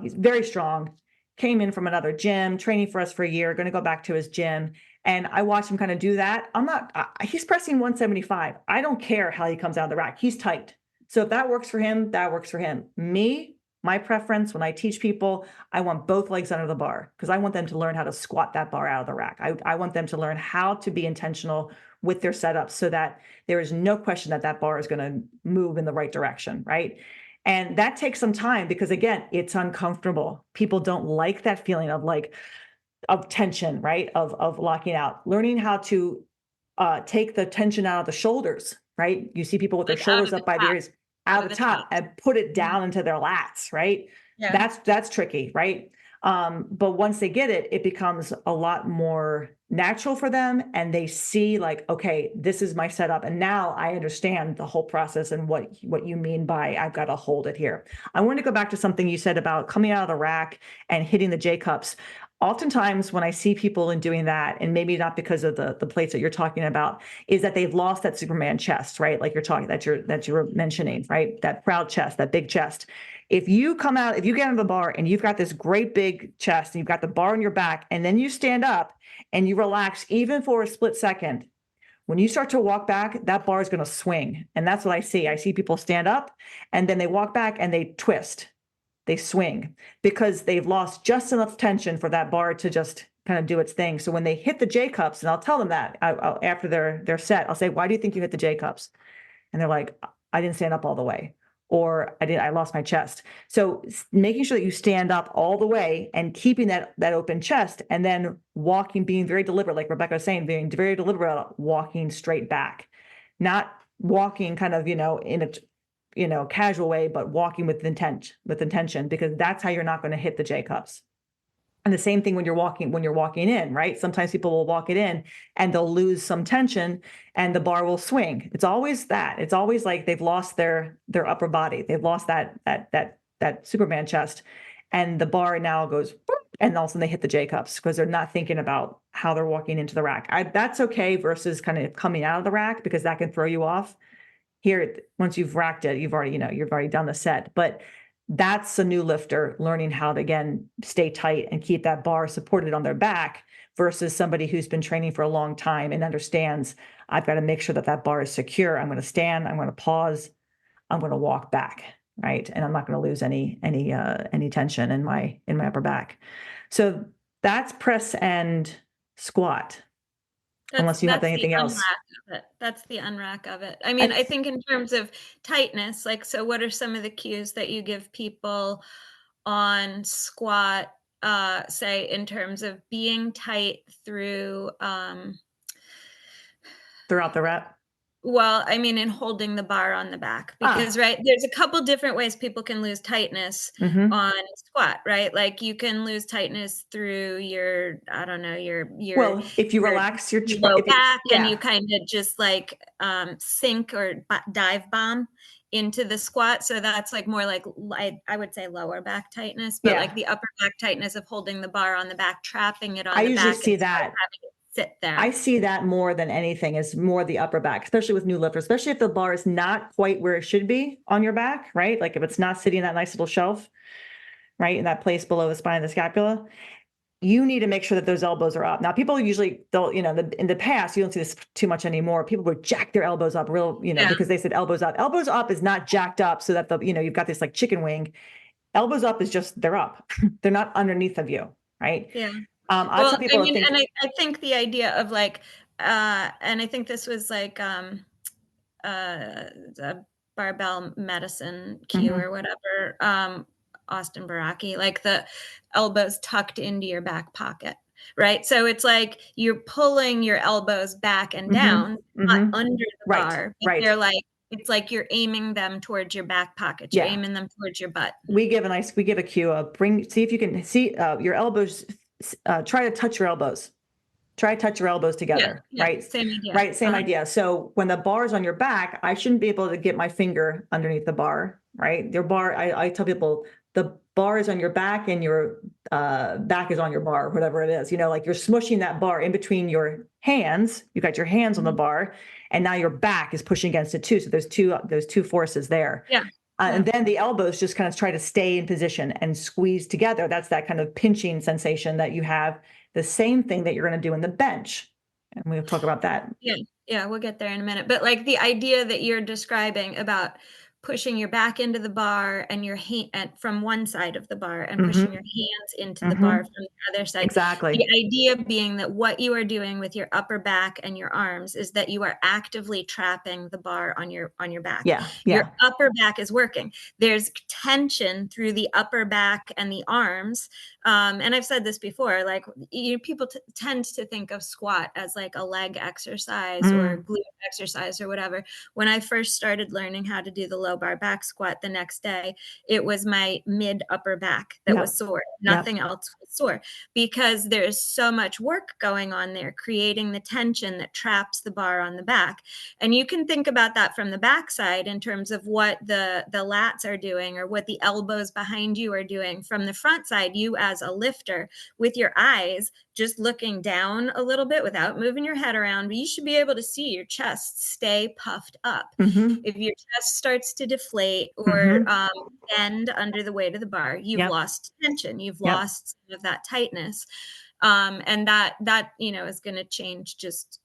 He's very strong. Came in from another gym, training for us for a year, going to go back to his gym. And I watch him kind of do that. He's pressing 175. I don't care how he comes out of the rack. He's tight. So if that works for him, that works for him. Me, my preference when I teach people, I want both legs under the bar because I want them to learn how to squat that bar out of the rack. I want them to learn how to be intentional with their setups so that there is no question that that bar is going to move in the right direction, right? And that takes some time because again, it's uncomfortable. People don't like that feeling of tension, right? Of locking out, learning how to take the tension out of the shoulders, right? You see people with their Like out shoulders of the up by the top, ears, out out of of the the top, top. and put it Mhm. down into their lats, right? Yeah. That's tricky, right? But once they get it, it becomes a lot more natural for them, and they see like, okay, this is my setup, and now I understand the whole process and what you mean by I've got to hold it here. I want to go back to something you said about coming out of the rack and hitting the J cups. Oftentimes when I see people in doing that, and maybe not because of the plates that you're talking about, is that they've lost that Superman chest, right? Like that you're mentioning, right? That proud chest, that big chest. If you get out of the bar and you've got this great big chest and you've got the bar on your back, and then you stand up and you relax even for a split second, when you start to walk back, that bar is going to swing. And that's what I see. I see people stand up and then they walk back and they twist, they swing because they've lost just enough tension for that bar to just kind of do its thing. So when they hit the J cups, and I'll tell them that after their set, I'll say, "Why do you think you hit the J cups?" And they're like, "I didn't stand up all the way." Or I lost my chest. So making sure that you stand up all the way and keeping that open chest, and then being very deliberate, like Rebecca was saying, being very deliberate about walking straight back, not walking kind of, in a, casual way, but walking with intention, because that's how you're not going to hit the J cups. And the same thing when you're walking in, right? Sometimes people will walk it in and they'll lose some tension and the bar will swing. It's always that. It's always like they've lost their upper body. They've lost that Superman chest, and the bar now goes boop, and all of a sudden they hit the J cups because they're not thinking about how they're walking into the rack. That's okay versus kind of coming out of the rack, because that can throw you off. Here, once you've racked it, you've already done the set. But that's a new lifter learning how to, again, stay tight and keep that bar supported on their back, versus somebody who's been training for a long time and understands, I've got to make sure that bar is secure. I'm going to stand, I'm going to pause, I'm going to walk back, right? And I'm not going to lose any tension in my upper back. So that's press and squat. Unless you have anything else. That's the unrack of it. I mean, I think in terms of tightness, like, so what are some of the cues that you give people on squat, say, in terms of being tight throughout the rep? Well, I mean, in holding the bar on the back, because, right, there's a couple different ways people can lose tightness on squat, right? Like, you can lose tightness through your, I don't know, Well, if you relax your low back and you kind of just like sink or dive bomb into the squat. So that's like more like I would say lower back tightness, but like the upper back tightness of holding the bar on the back, trapping it on the back. I usually see that. Sit there. I see that more than anything is more the upper back, especially with new lifters, especially if the bar is not quite where it should be on your back, right? Like if it's not sitting in that nice little shelf, right, in that place below the spine of the scapula, you need to make sure that those elbows are up. Now, people usually, in the past, you don't see this too much anymore. People would jack their elbows up because they said elbows up. Elbows up is not jacked up so that you've got this like chicken wing. Elbows up is just, they're up. They're not underneath of you, right? Yeah. Well, I mean, and I think the idea of like, and I think this was like the barbell medicine cue or whatever, Austin Baraki, like the elbows tucked into your back pocket, right? So it's like you're pulling your elbows back and down, not under the bar, but they're like, it's like you're aiming them towards your back pocket. You're aiming them towards your butt. We give a cue of see if you can see your elbows. Try to touch your elbows. Try to touch your elbows together, right? Same idea. Right, same idea. So when the bar is on your back, I shouldn't be able to get my finger underneath the bar, right? Your bar, I tell people, the bar is on your back and your back is on your bar, whatever it is. Like you're smushing that bar in between your hands. You've got your hands on the bar, and now your back is pushing against it too. So there's two forces there. Yeah. And then the elbows just kind of try to stay in position and squeeze together. That's that kind of pinching sensation that you have. The same thing that you're going to do in the bench. And we'll talk about that. Yeah, we'll get there in a minute. But like the idea that you're describing about pushing your back into the bar and your hand from one side of the bar and pushing your hands into the bar from the other side. Exactly. The idea being that what you are doing with your upper back and your arms is that you are actively trapping the bar on your back. Yeah. Your upper back is working. There's tension through the upper back and the arms. And I've said this before, like people tend to think of squat as like a leg exercise or glute exercise or whatever. When I first started learning how to do the low bar back squat the next day, it was my mid upper back that was sore. Nothing else was sore, because there's so much work going on there, creating the tension that traps the bar on the back. And you can think about that from the backside in terms of what the lats are doing or what the elbows behind you are doing. From the front side, you as a lifter, with your eyes just looking down a little bit without moving your head around, but you should be able to see your chest stay puffed up. Mm-hmm. If your chest starts to deflate or Mm-hmm. bend under the weight of the bar, you've Yep. lost tension, you've Yep. lost some of that tightness. And that is going to change just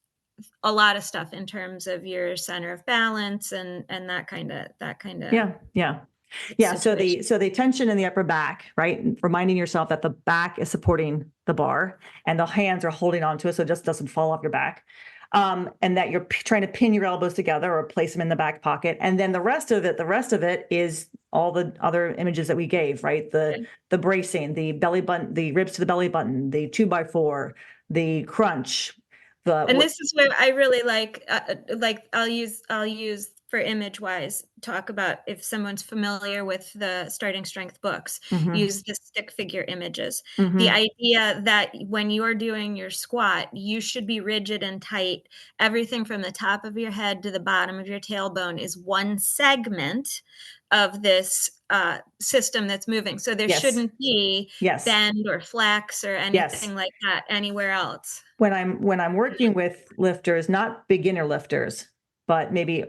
a lot of stuff in terms of your center of balance and that kind of yeah. So the tension in the upper back, right? Reminding yourself that the back is supporting the bar and the hands are holding onto it so it just doesn't fall off your back. And that you're trying to pin your elbows together or place them in the back pocket. And then the rest of it is all the other images that we gave, right? The bracing, the belly button, the ribs to the belly button, the 2x4, the crunch. This is where I really like I'll use for image wise, talk about, if someone's familiar with the starting strength books, use the stick figure images. The idea that when you're doing your squat, you should be rigid and tight. Everything from the top of your head to the bottom of your tailbone is one segment of this system that's moving. So there shouldn't be bend or flex or anything like that anywhere else. When I'm working with lifters, not beginner lifters, but maybe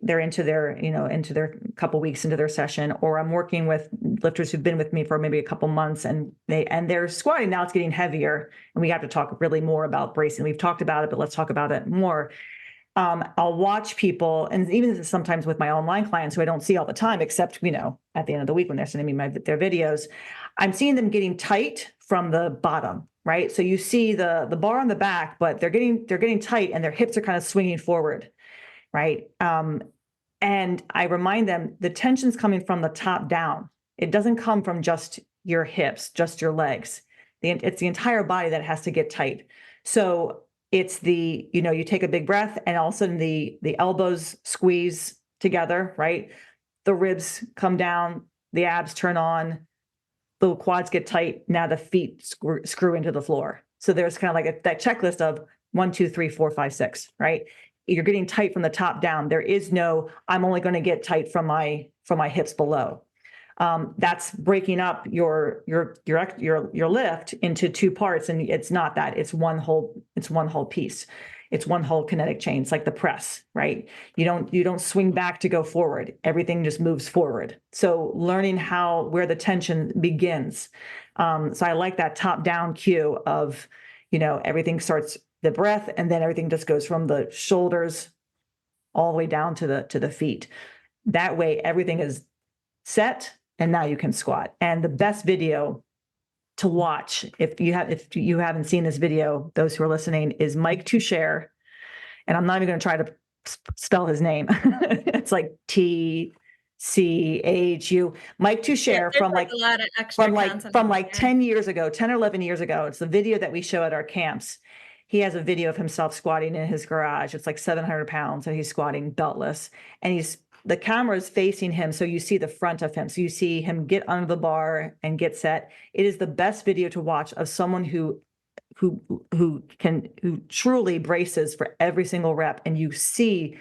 they're into their couple weeks into their session, or I'm working with lifters who've been with me for maybe a couple months and they're squatting now, it's getting heavier and we have to talk really more about bracing. We've talked about it, but let's talk about it more. I'll watch people, and even sometimes with my online clients who I don't see all the time, except, at the end of the week when they're sending me their videos, I'm seeing them getting tight from the bottom, right? So you see the bar on the back, but they're getting tight and their hips are kind of swinging forward, right? And I remind them the tension's coming from the top down. It doesn't come from just your hips, just your legs. It's the entire body that has to get tight. So it's you take a big breath and all of a sudden the elbows squeeze together, right? The ribs come down, the abs turn on, the quads get tight. Now the feet screw into the floor. So there's kind of like that checklist of 1, 2, 3, 4, 5, 6, right? You're getting tight from the top down. There is no, I'm only going to get tight from my hips below. That's breaking up your lift into two parts, and it's not that. It's one whole piece. It's one whole kinetic chain. It's like the press, right? You don't swing back to go forward. Everything just moves forward. So learning where the tension begins. So I like that top down cue of, everything starts the breath, and then everything just goes from the shoulders all the way down to the feet. That way, everything is set. And now you can squat. And the best video to watch, if you haven't seen this video, those who are listening, is Mike Toucher. And I'm not even going to try to spell his name. It's like TCHU. Mike Toucher from like 10 years ago, 10 or 11 years ago. It's the video that we show at our camps. He has a video of himself squatting in his garage. It's like 700 pounds and he's squatting beltless. And the camera is facing him, so you see the front of him. So you see him get under the bar and get set. It is the best video to watch of someone who truly braces for every single rep, and you see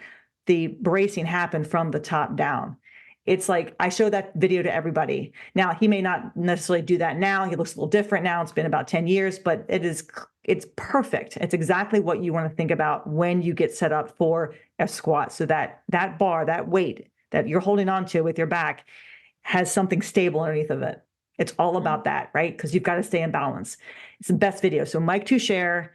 the bracing happen from the top down. It's like, I show that video to everybody. Now, he may not necessarily do that now. He looks a little different now. It's been about 10 years, but it's perfect. It's exactly what you want to think about when you get set up for a squat. So that bar, that weight that you're holding on to with your back has something stable underneath of it. It's all about that, right? Because you've got to stay in balance. It's the best video. So Mike Toucher,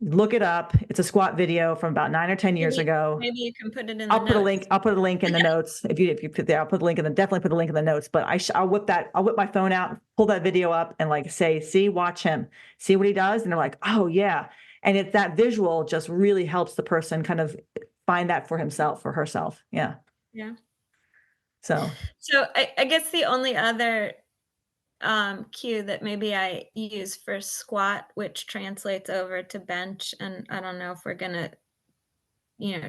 look it up. It's a squat video from about 9 or 10 years ago. Maybe you can put it in the I'll notes. put a link in the notes. If you put there, I'll put the link definitely put the link in the notes, but I'll whip my phone out, pull that video up and watch him, see what he does. And they're like, oh yeah. And it's that visual just really helps the person kind of find that for himself or herself. Yeah. Yeah. So I guess the only other cue that maybe I use for squat, which translates over to bench, and I don't know if we're gonna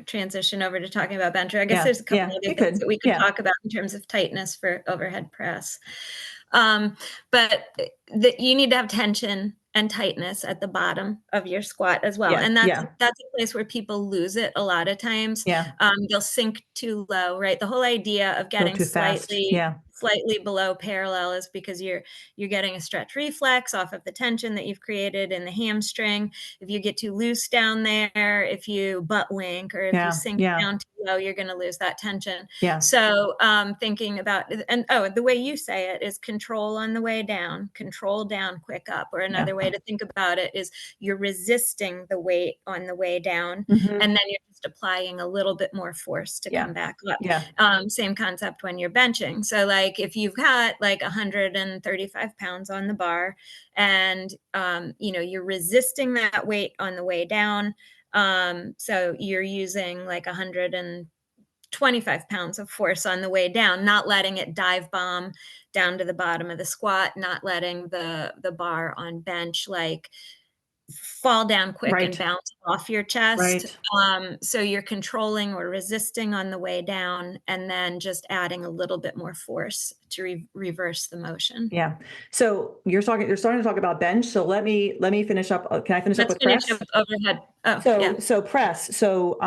transition over to talking about bench, or I guess there's a couple other things that we could talk about in terms of tightness for overhead press. But you need to have tension and tightness at the bottom of your squat as well. Yeah. And that's Yeah. that's a place where people lose it a lot of times. Yeah. They'll sink too low, right? The whole idea of Go getting too fast. slightly Yeah. below parallel is because you're getting a stretch reflex off of the tension that you've created in the hamstring. If you get too loose down there, if you butt wink, or if you Yeah. sink Yeah. down too low, you're going to lose that tension. Yeah. So thinking about, and the way you say it is control on the way down, control down, quick up. Or Yeah. another way to think about it is you're resisting the weight on the way down, Mm-hmm. and then you're just applying a little bit more force to Yeah. come back up. Yeah. Same concept when you're benching. So like if you've got like 135 pounds on the bar, and you're resisting that weight on the way down, so you're using like 125 pounds of force on the way down, not letting it dive bomb down to the bottom of the squat, not letting the bar on bench like fall down quick and Right. bounce off your chest. Right. So you're controlling or resisting on the way down, and then just adding a little bit more force to reverse the motion. Yeah. So you're starting to talk about bench. So let me finish up. Can I finish up Let's with finish press? up overhead. Oh, yeah. So press. So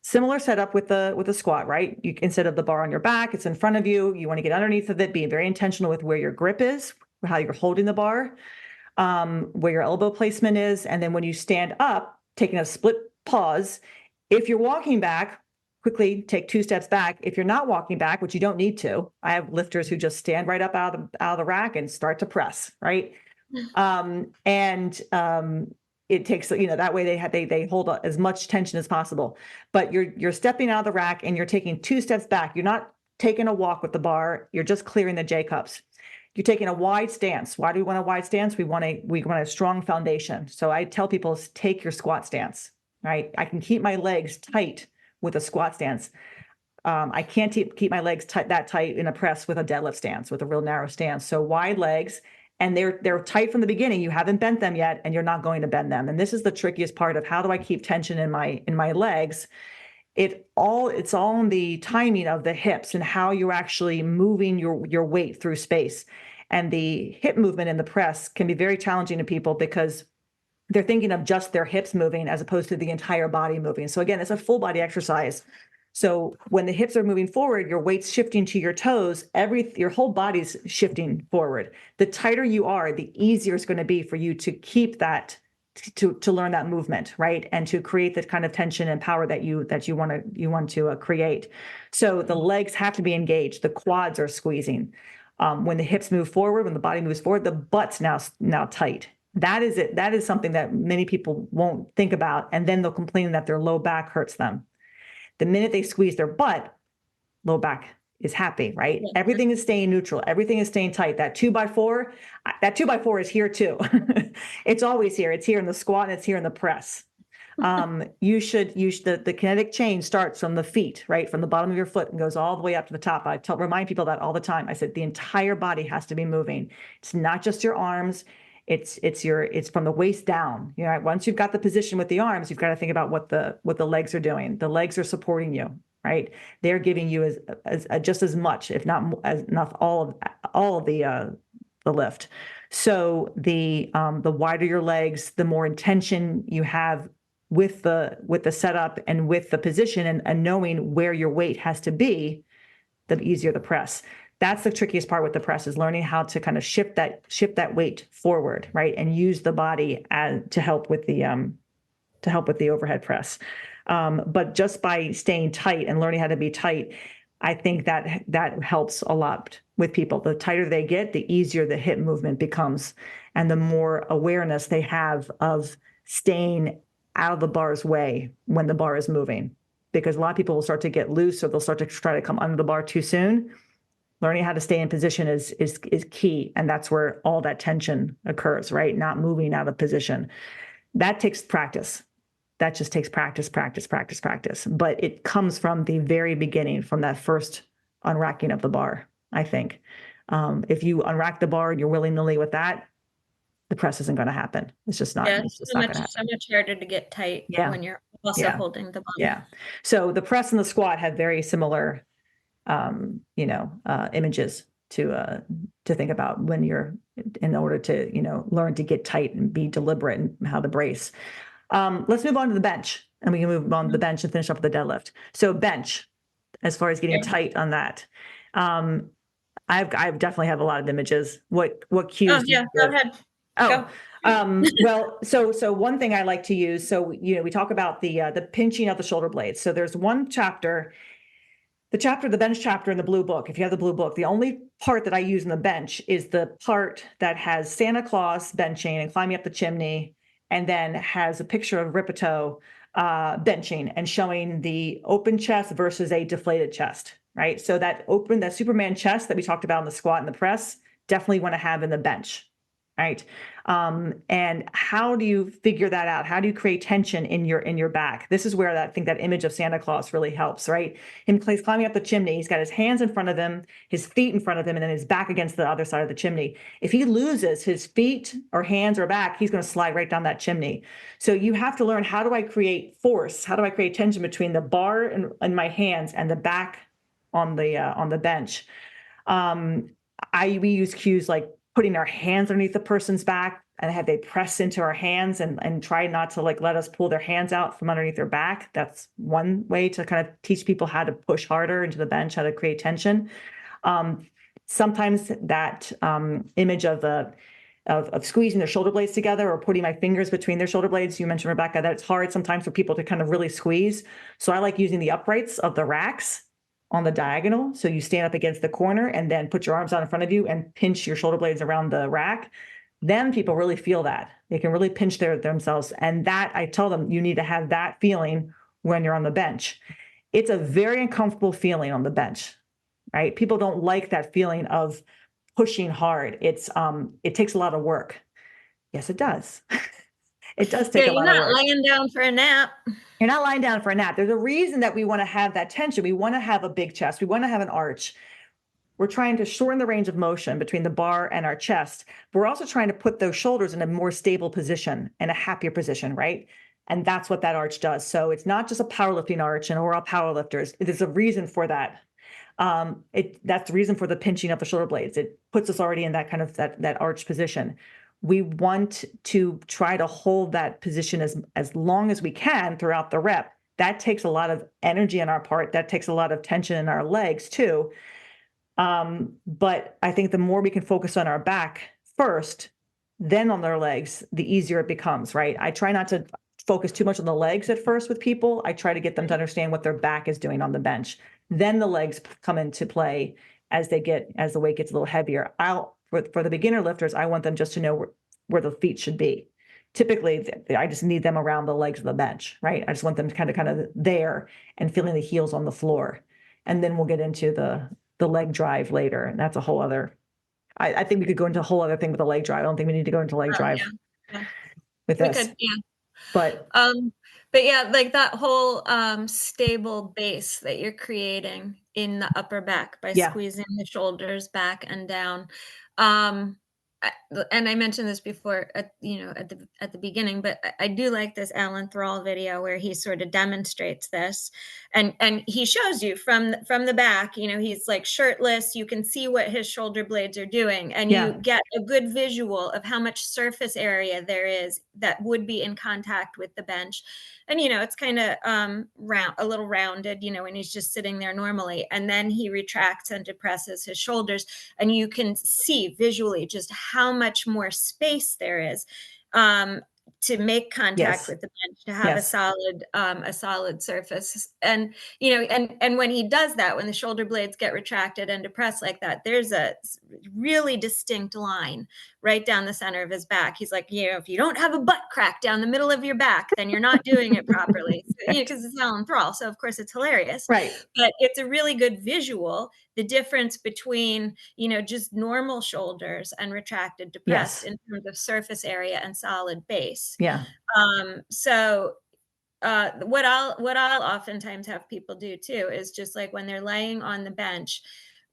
similar setup with the squat, right? Instead of the bar on your back, it's in front of you. You want to get underneath of it, being very intentional with where your grip is, how you're holding the bar, where your elbow placement is. And then when you stand up, taking a split pause. If you're walking back, quickly take 2 steps back. If you're not walking back, which you don't need to, I have lifters who just stand right up out of the rack and start to press, right? It takes, that way they hold as much tension as possible. But you're stepping out of the rack and you're taking 2 steps back. You're not taking a walk with the bar. You're just clearing the J cups. You're taking a wide stance. Why do we want a wide stance? We want a strong foundation. So I tell people, take your squat stance, right? I can keep my legs tight with a squat stance. I can't keep my legs that tight in a press with a deadlift stance, with a real narrow stance. So wide legs, and they're tight from the beginning. You haven't bent them yet, and you're not going to bend them. And this is the trickiest part of how do I keep tension in my legs. It's all in the timing of the hips and how you're actually moving your weight through space. And the hip movement in the press can be very challenging to people because they're thinking of just their hips moving as opposed to the entire body moving. So again, it's a full body exercise. So when the hips are moving forward, your weight's shifting to your toes, your whole body's shifting forward. The tighter you are, the easier it's going to be for you to keep that, to learn that movement, right? And to create the kind of tension and power that you want to create. So the legs have to be engaged. The quads are squeezing. When the hips move forward, when the body moves forward, the butt's now tight. That is it. That is something that many people won't think about, and then they'll complain that their low back hurts them. The minute they squeeze their butt, low back is happy, right? Yeah. Everything is staying neutral. Everything is staying tight. That 2x4 is here too. It's always here. It's here in the squat and it's here in the press. The kinetic chain starts from the feet, right? From the bottom of your foot and goes all the way up to the top. Remind people that all the time. I said, the entire body has to be moving. It's not just your arms. It's from the waist down. Once you've got the position with the arms, you've got to think about what the legs are doing. The legs are supporting you, right? They're giving you as just as much, if not all of the lift. So the wider your legs, the more intention you have with the setup and with the position and knowing where your weight has to be, the easier the press. That's the trickiest part with the press, is learning how to kind of shift that weight forward, right? And use the body to help with the overhead press. But just by staying tight and learning how to be tight, I think that helps a lot with people. The tighter they get, the easier the hip movement becomes, and the more awareness they have of staying out of the bar's way when the bar is moving. Because a lot of people will start to get loose, or they'll start to try to come under the bar too soon. Learning how to stay in position is key, and that's where all that tension occurs, right? Not moving out of position. That takes practice. That just takes practice. But it comes from the very beginning, from that first unracking of the bar, I think. If you unrack the bar and you're willy-nilly with that, the press isn't going to happen. It's just not. Yeah, it's just not going to happen. So much harder to get tight when you're also holding the ball. Yeah. So the press and the squat have very similar images to think about when you're in order to, learn to get tight and be deliberate and how to brace. Let's move on to the bench, and we can move on to the bench and finish up with the deadlift. So bench, as far as getting tight on that. I've definitely have a lot of images. What cues? Oh yeah, go ahead. Oh, well, so one thing I like to use. So we talk about the pinching of the shoulder blades. So there's one chapter, the bench chapter in the blue book. If you have the blue book, the only part that I use in the bench is the part that has Santa Claus benching and climbing up the chimney, and then has a picture of Ripito benching and showing the open chest versus a deflated chest. Right. So that Superman chest that we talked about in the squat and the press, definitely want to have in the bench. Right. And how do you figure that out? How do you create tension in your back? This is where I think that image of Santa Claus really helps, right? He's climbing up the chimney. He's got his hands in front of him, his feet in front of him, and then his back against the other side of the chimney. If he loses his feet or hands or back, he's going to slide right down that chimney. So you have to learn, how do I create force? How do I create tension between the bar in my hands and the back on the bench? We use cues like putting our hands underneath the person's back and have they press into our hands and try not to let us pull their hands out from underneath their back. That's one way to kind of teach people how to push harder into the bench, how to create tension. Sometimes that image of squeezing their shoulder blades together or putting my fingers between their shoulder blades. You mentioned, Rebecca, that it's hard sometimes for people to kind of really squeeze. So I like using the uprights of the racks on the diagonal. So you stand up against the corner and then put your arms out in front of you and pinch your shoulder blades around the rack. Then people really feel that. They can really pinch themselves. And that, I tell them, you need to have that feeling when you're on the bench. It's a very uncomfortable feeling on the bench, right? People don't like that feeling of pushing hard. It takes a lot of work. Yes, it does. It does take a lot of work. You're not lying down for a nap. You're not lying down for a nap. There's a reason that we want to have that tension. We want to have a big chest. We want to have an arch. We're trying to shorten the range of motion between the bar and our chest. But we're also trying to put those shoulders in a more stable position and a happier position, right? And that's what that arch does. So it's not just a powerlifting arch, and we're all powerlifters. There's a reason for that. That's the reason for the pinching of the shoulder blades. It puts us already in that kind of that arch position. We want to try to hold that position as long as we can throughout the rep. That takes a lot of energy on our part. That takes a lot of tension in our legs too. But I think the more we can focus on our back first, then on their legs, the easier it becomes, right? I try not to focus too much on the legs at first with people. I try to get them to understand what their back is doing on the bench. Then the legs come into play as the weight gets a little heavier. For the beginner lifters, I want them just to know where the feet should be. Typically, I just need them around the legs of the bench, right? I just want them kind of there and feeling the heels on the floor. And then we'll get into the leg drive later. And that's a whole other, I think we could go into a whole other thing with the leg drive. I don't think we need to go into leg drive with this. We could, yeah. But yeah, like that whole stable base that you're creating in the upper back by squeezing the shoulders back and down. And I mentioned this before at the beginning, but I do like this Alan Thrall video where he sort of demonstrates this, and he shows you from the back. He's like shirtless. You can see what his shoulder blades are doing, and you get a good visual of how much surface area there is that would be in contact with the bench. And it's kind of a little rounded, when he's just sitting there normally, and then he retracts and depresses his shoulders, and you can see visually just how much more space there is to make contact with the bench, to have a solid surface. And and when he does that, when the shoulder blades get retracted and depressed like that, there's a really distinct line right down the center of his back. He's like, if you don't have a butt crack down the middle of your back, then you're not doing it properly. Because it's Alan Thrall, so of course it's hilarious, right? But it's a really good visual, the difference between just normal shoulders and retracted, depressed in terms of surface area and solid base. So what I'll oftentimes have people do too is just like when they're laying on the bench,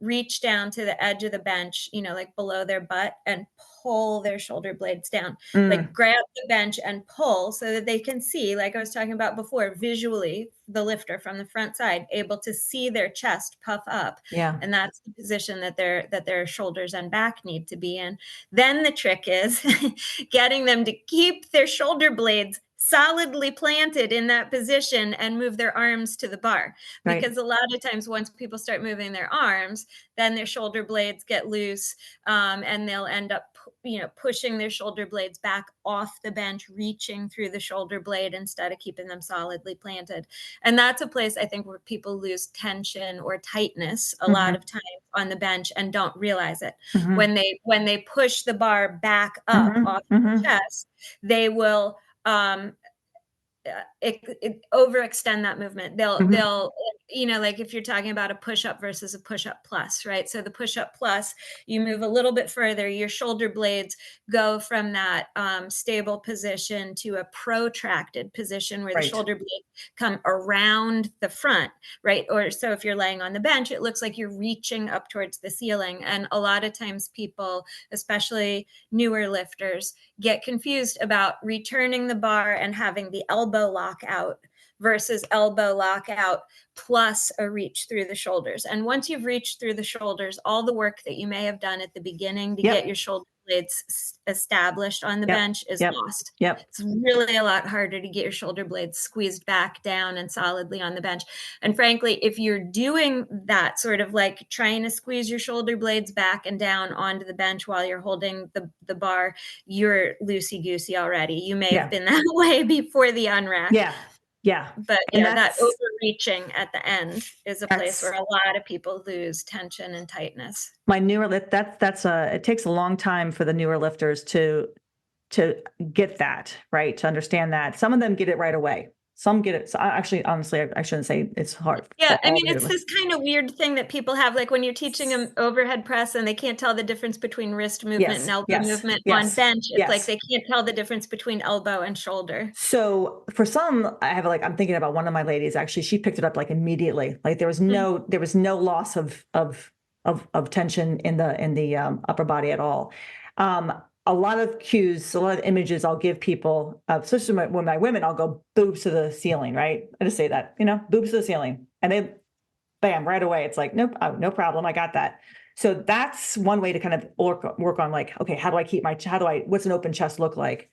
reach down to the edge of the bench, like below their butt, and pull their shoulder blades down. Like grab the bench and pull so that they can see, like I was talking about before, visually, the lifter from the front side, able to see their chest puff up. Yeah. And that's the position that their shoulders and back need to be in. Then the trick is getting them to keep their shoulder blades solidly planted in that position and move their arms to the bar. Because a lot of times once people start moving their arms, then their shoulder blades get loose, and they'll end up pushing their shoulder blades back off the bench, reaching through the shoulder blade instead of keeping them solidly planted. And that's a place I think where people lose tension or tightness a lot of times on the bench and don't realize it. When they push the bar back up off the chest, they will overextend that movement. They'll like if you're talking about a push-up versus a push-up plus, right? So the push-up plus, you move a little bit further, your shoulder blades go from that stable position to a protracted position where the shoulder blades come around the front, right? Or so if you're laying on the bench, it looks like you're reaching up towards the ceiling. And a lot of times people, especially newer lifters, get confused about returning the bar and having the elbow lock out versus elbow lock out plus a reach through the shoulders. And once you've reached through the shoulders, all the work that you may have done at the beginning to get your shoulder blades established on the bench is lost. It's really a lot harder to get your shoulder blades squeezed back down and solidly on the bench. And frankly, if you're doing that sort of like trying to squeeze your shoulder blades back and down onto the bench while you're holding the bar, you're loosey-goosey already. You may have been that way before the unrack. But that overreaching at the end is a place where a lot of people lose tension and tightness. My newer lift, it takes a long time for the newer lifters to get that, right? To understand that. Some of them get it right away. Some get it. So actually, honestly, I shouldn't say it's hard. Yeah, I mean, it's this kind of weird thing that people have, like when you're teaching them overhead press and they can't tell the difference between wrist movement and elbow movement on bench. It's like they can't tell the difference between elbow and shoulder. So for some, I'm thinking about one of my ladies. Actually, she picked it up like immediately. Like there was no loss of tension in the upper body at all. A lot of cues, a lot of images I'll give people, especially when my women, I'll go boobs to the ceiling, right? I just say that, boobs to the ceiling. And they, bam, right away. It's like, nope, no problem. I got that. So that's one way to kind of work on like, okay, what's an open chest look like?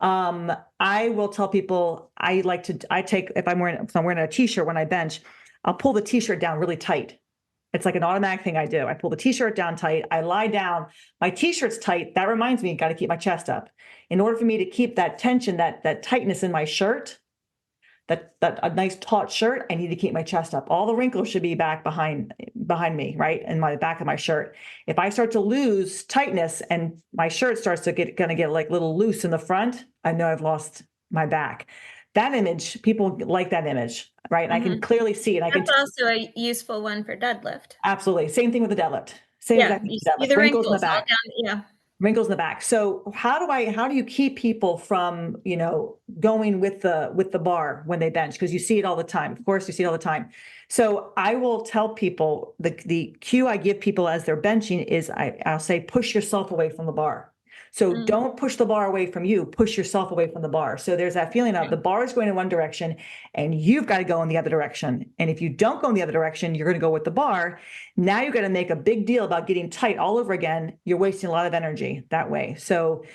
I will tell people, if I'm wearing a t-shirt when I bench, I'll pull the t-shirt down really tight. It's like an automatic thing I do. I pull the t-shirt down tight. I lie down. My t-shirt's tight. That reminds me, got to keep my chest up. In order for me to keep that tension, that tightness in my shirt, that a nice taut shirt, I need to keep my chest up. All the wrinkles should be back behind me, right? In my back of my shirt. If I start to lose tightness and my shirt starts to get like a little loose in the front, I know I've lost my back. That image, people like that image, right? And I can clearly see it. That's also a useful one for deadlift. Absolutely. Same thing with the deadlift. You see the wrinkles in the back. Wrinkles in the back. So how do you keep people from, going with the bar when they bench? Because you see it all the time. Of course, you see it all the time. So I will tell people the cue I give people as they're benching is I'll say, push yourself away from the bar. So don't push the bar away from you, push yourself away from the bar. So there's that feeling of the bar is going in one direction and you've got to go in the other direction. And if you don't go in the other direction, you're going to go with the bar. Now you've got to make a big deal about getting tight all over again. You're wasting a lot of energy that way. So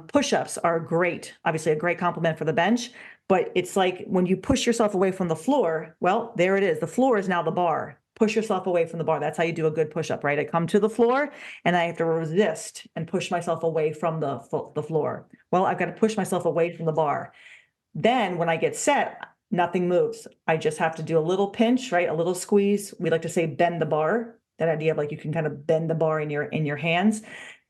push-ups are great, obviously a great compliment for the bench, but it's like when you push yourself away from the floor, well, there it is. The floor is now the bar. Push yourself away from the bar. That's how you do a good push-up, right? I come to the floor and I have to resist and push myself away from the floor. Well, I've got to push myself away from the bar. Then when I get set, nothing moves. I just have to do a little pinch, right? A little squeeze. We like to say bend the bar. That idea of like you can kind of bend the bar in your hands.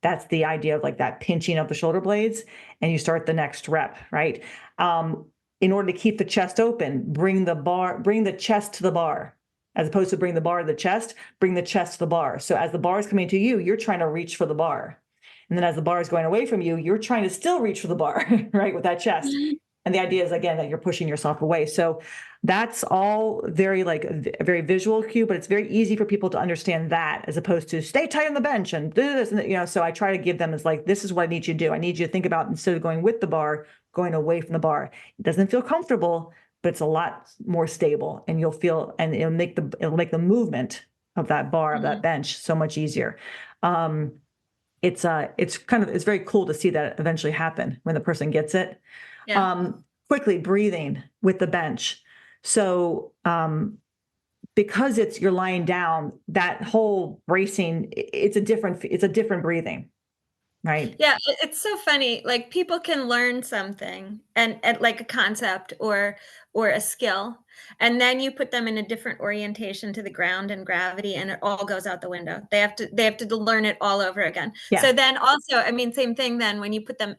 That's the idea of like that pinching of the shoulder blades. And you start the next rep, right? In order to keep the chest open, bring the chest to the bar. As opposed to bring the bar to the chest, bring the chest to the bar. So as the bar is coming to you, you're trying to reach for the bar. And then as the bar is going away from you, you're trying to still reach for the bar, right, with that chest. And the idea is, again, that you're pushing yourself away. So that's all very like a very visual cue, but it's very easy for people to understand that, as opposed to stay tight on the bench and do this. And, so I try to give them as like, this is what I need you to do. I need you to think about, instead of going with the bar, going away from the bar. It doesn't feel comfortable, but it's a lot more stable, and you'll feel, and it'll make the movement of that bar, of that bench, so much easier. It's very cool to see that eventually happen when the person gets it. Yeah. Quickly breathing with the bench. So, because you're lying down, that whole bracing, it's a different breathing, right? Yeah, it's so funny. Like people can learn something and like a concept or a skill, and then you put them in a different orientation to the ground and gravity, and it all goes out the window. They have to learn it all over again. Yeah. So then also, I mean, same thing then when you put them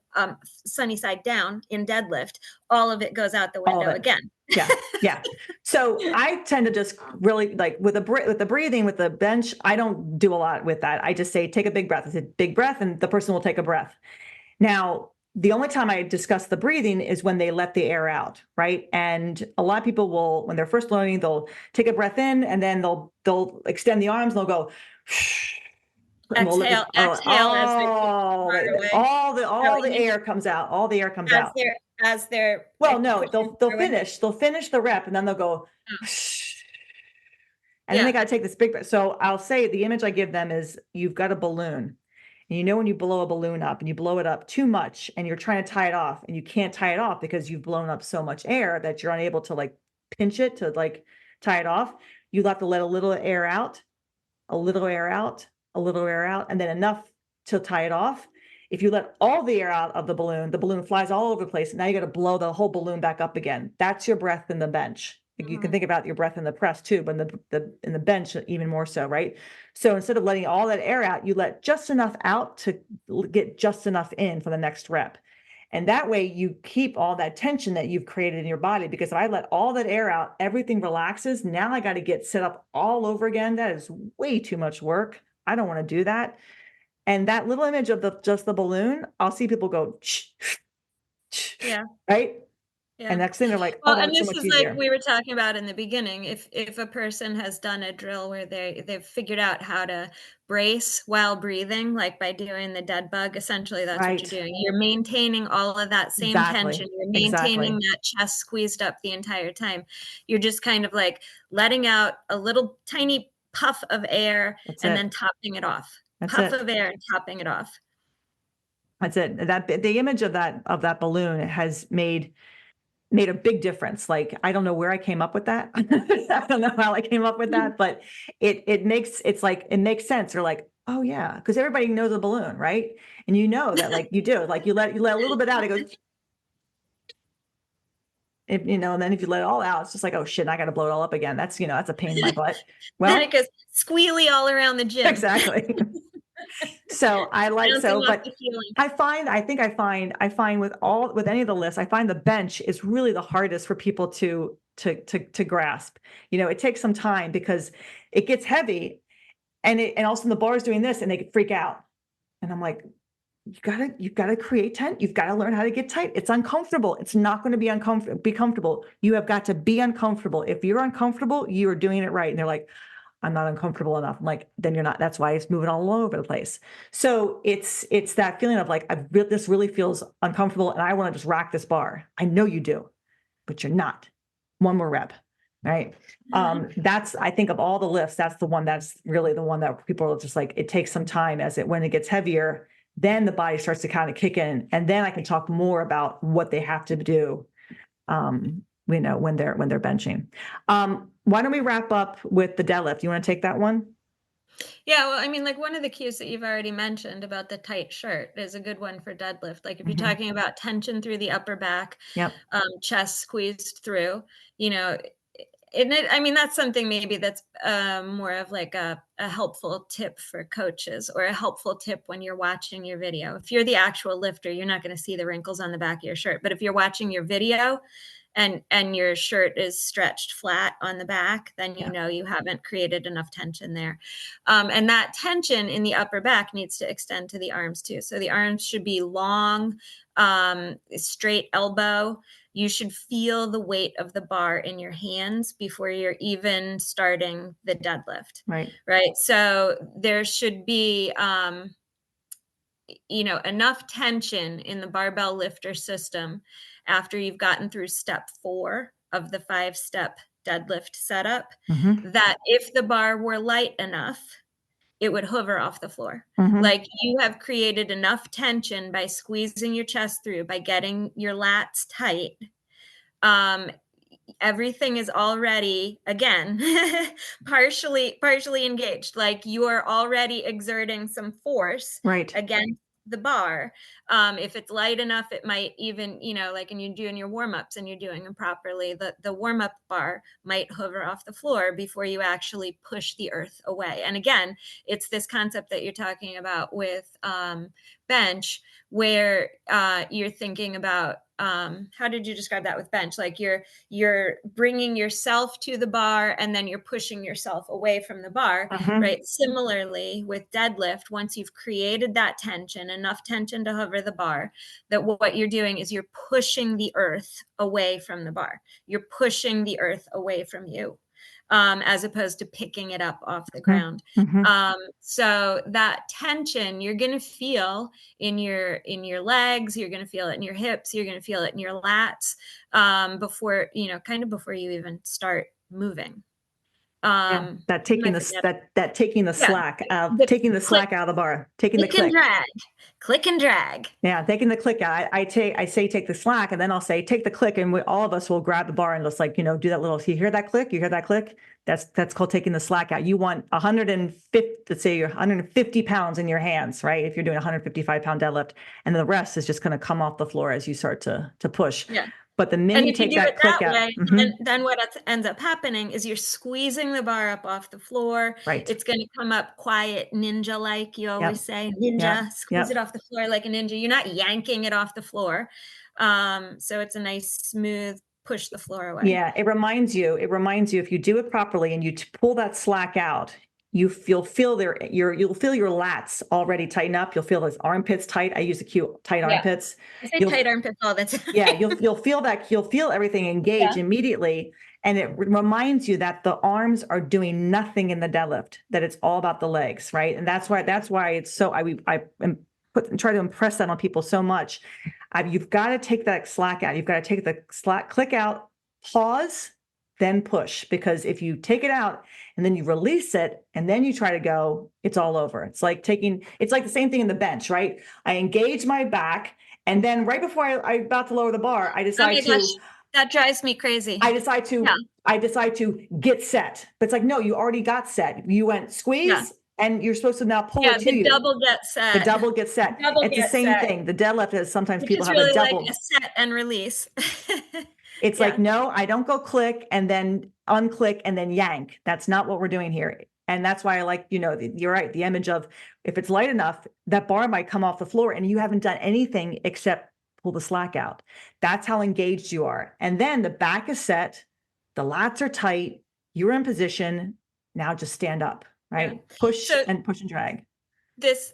sunny side down in deadlift, all of it goes out the window again. Yeah. Yeah. So I tend to just really like with the breathing, with the bench, I don't do a lot with that. I just say, take a big breath. I said, big breath, and the person will take a breath. Now, the only time I discuss the breathing is when they let the air out, right? And a lot of people will, when they're first learning, they'll take a breath in, and then they'll extend the arms, and they'll go, Exhale as they push all the air comes out. All the air comes out. As they're well, no, they'll finish the rep, and then they'll go, and then they got to take this big breath. So I'll say the image I give them is, you've got a balloon. And when you blow a balloon up and you blow it up too much and you're trying to tie it off, and you can't tie it off because you've blown up so much air that you're unable to like pinch it to like tie it off, you have to let a little air out, a little air out, a little air out, and then enough to tie it off. If you let all the air out of the balloon flies all over the place. Now you got to blow the whole balloon back up again. That's your breath in the bench. You can think about your breath in the press too, but in the bench even more so, right? So instead of letting all that air out, you let just enough out to get just enough in for the next rep. And that way you keep all that tension that you've created in your body, because if I let all that air out, everything relaxes. Now I got to get set up all over again. That is way too much work. I don't want to do that. And that little image of just the balloon, I'll see people go, yeah, right? Yeah. And next thing they're like, well, oh, and that's so this much is easier. like we were talking about in the beginning. If a person has done a drill where they've figured out how to brace while breathing, like by doing the dead bug, essentially that's what you're doing. You're maintaining all of that same tension. You're maintaining that chest squeezed up the entire time. You're just kind of like letting out a little tiny puff of air then topping it off. Puff of air and topping it off. That's it. That the image of that balloon has made a big difference. Like, I don't know where I came up with that. I don't know how I came up with that, but it makes sense. You're like, oh yeah, because everybody knows a balloon, right? And that, like, you do, like you let a little bit out, it goes, and then if you let it all out, it's just like, oh shit, I got to blow it all up again. That's a pain in my butt. Well, then it goes squealy all around the gym. Exactly. So I but I find with any of the lists, I find the bench is really the hardest for people to grasp. It takes some time because it gets heavy, and also the bar is doing this and they freak out. And I'm like, you've gotta create tent. You've got to learn how to get tight. It's uncomfortable. It's not going to be comfortable. You have got to be uncomfortable. If you're uncomfortable, you are doing it right. And they're like, I'm not uncomfortable enough. I'm like, then you're not. That's why it's moving all over the place. So it's that feeling of like, this really feels uncomfortable, and I want to just rack this bar. I know you do, but you're not. One more rep, right? That's, I think, of all the lifts, that's the one that's really the one that people are just like, it takes some time when it gets heavier, then the body starts to kind of kick in, and then I can talk more about what they have to do. When they're benching. Why don't we wrap up with the deadlift? You want to take that one? Yeah, well, I mean, like one of the cues that you've already mentioned about the tight shirt is a good one for deadlift. Like if you're talking about tension through the upper back, chest squeezed through, I mean, that's something maybe that's more of like a helpful tip for coaches, or a helpful tip when you're watching your video. If you're the actual lifter, you're not going to see the wrinkles on the back of your shirt. But if you're watching your video and your shirt is stretched flat on the back, then you haven't created enough tension there. And that tension in the upper back needs to extend to the arms too. So the arms should be long, straight elbow. You should feel the weight of the bar in your hands before you're even starting the deadlift. Right. Right. So there should be, enough tension in the barbell lifter system after you've gotten through step 4 of the 5-step deadlift setup, that if the bar were light enough, it would hover off the floor. Like you have created enough tension by squeezing your chest through, by getting your lats tight. Everything is already, again, partially engaged. Like you are already exerting some force against the bar. If it's light enough, it might even, like, and you're doing your warm-ups and you're doing them properly, the warm-up bar might hover off the floor before you actually push the earth away. And again, it's this concept that you're talking about with bench, where you're thinking about, how did you describe that with bench? Like you're bringing yourself to the bar and then you're pushing yourself away from the bar, right? Similarly with deadlift, once you've created that tension, enough tension to hover the bar, that what you're doing is you're pushing the earth away from the bar. You're pushing the earth away from you. As opposed to picking it up off the ground. So that tension you're going to feel in your legs, you're going to feel it in your hips, you're going to feel it in your lats, before you even start moving. That taking the slack out of the bar, taking the click. Click and drag. Yeah, taking the click out. I say take the slack, and then I'll say take the click, and all of us will grab the bar and just do that little. You hear that click? You hear that click? That's called taking the slack out. You want 150. Let's say you're 150 pounds in your hands, right? If you're doing a 155-pound deadlift, and the rest is just going to come off the floor as you start to push. Yeah. But the minute you take that click out, then what ends up happening is you're squeezing the bar up off the floor. Right. It's going to come up quiet, ninja-like. You always say ninja, squeeze it off the floor like a ninja. You're not yanking it off the floor. So it's a nice, smooth push the floor away. Yeah, it reminds you if you do it properly and you pull that slack out, you'll feel your lats already tighten up. You'll feel those armpits tight. I use the cue tight armpits. I say tight armpits all the time. Yeah, you'll feel everything engage immediately. And it reminds you that the arms are doing nothing in the deadlift, that it's all about the legs, right? And that's why it's so, I try to impress that on people so much. You've got to take that slack out. You've got to take the slack, click out, pause, then push. Because if you take it out and then you release it and then you try to go, it's all over. It's like the same thing in the bench, right? I engage my back, and then right before I'm about to lower the bar, I decide that drives me crazy. I decide to get set. But it's like, no, you already got set. You went squeeze. And you're supposed to now pull it to you. The double gets set. It's the same thing. The deadlift is sometimes people have a double. Like a set and release. It's like, no, I don't go click and then unclick and then yank. That's not what we're doing here. And that's why I like, you're right. The image of if it's light enough, that bar might come off the floor and you haven't done anything except pull the slack out. That's how engaged you are. And then the back is set. The lats are tight. You're in position. Now just stand up. Right. Push and drag. This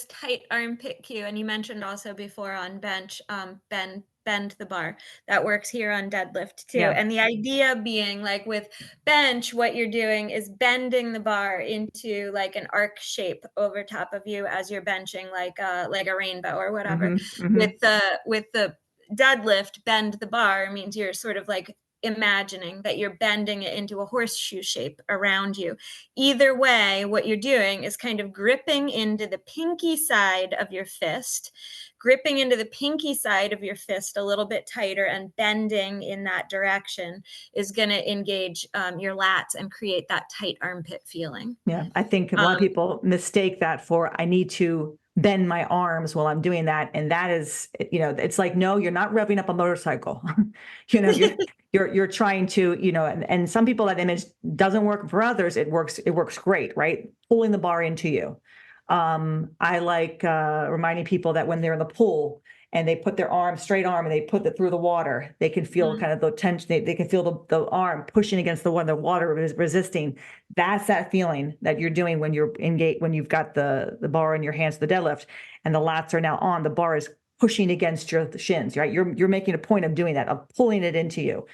tight armpit cue, and you mentioned also before on bench, bend the bar. That works here on deadlift too. And the idea being, like with bench, what you're doing is bending the bar into like an arc shape over top of you as you're benching, like a rainbow or whatever. With the deadlift, bend the bar means you're sort of like imagining that you're bending it into a horseshoe shape around you. Either way, what you're doing is kind of gripping into the pinky side of your fist, a little bit tighter, and bending in that direction is going to engage your lats and create that tight armpit feeling. Yeah, I think a lot of people mistake that for I need to bend my arms while I'm doing that. And that is, it's like, no, you're not revving up a motorcycle. You're trying to, and some people, that image doesn't work. For others, it works great, right? Pulling the bar into you. I like reminding people that when they're in the pool and they put their straight arm, and they put it through the water, they can feel kind of the tension. They can feel the arm pushing against the water is resisting. That's that feeling that you're doing when you're engaged, when you've got the bar in your hands, the deadlift, and the lats are now on. The bar is pushing against your shins, right? You're making a point of doing that, of pulling it into you.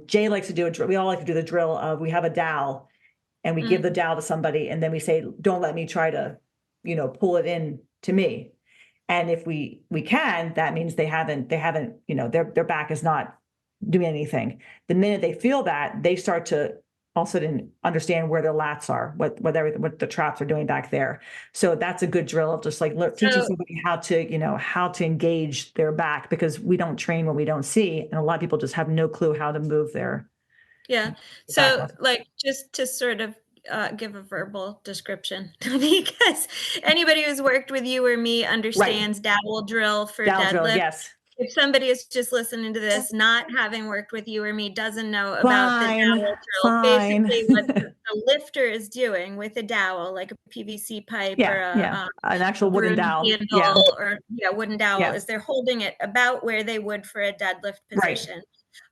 Jay likes to do a drill. We all like to do the drill of, we have a dowel and we give the dowel to somebody and then we say, don't let me try to, pull it in to me. And if we can, that means they haven't, their back is not doing anything. The minute they feel that, they start to all of a sudden understand where their lats are, what the traps are doing back there. So that's a good drill of just like teaching somebody how to engage their back, because we don't train what we don't see. And a lot of people just have no clue how to move their. Yeah. So like, just to sort of give a verbal description, because anybody who's worked with you or me understands dowel drill for deadlift. Drill, yes. If somebody is just listening to this, not having worked with you or me, doesn't know about the dowel drill, basically what the lifter is doing with a dowel, like a PVC pipe or an actual wooden dowel, handle, or wooden dowel, is they're holding it about where they would for a deadlift position.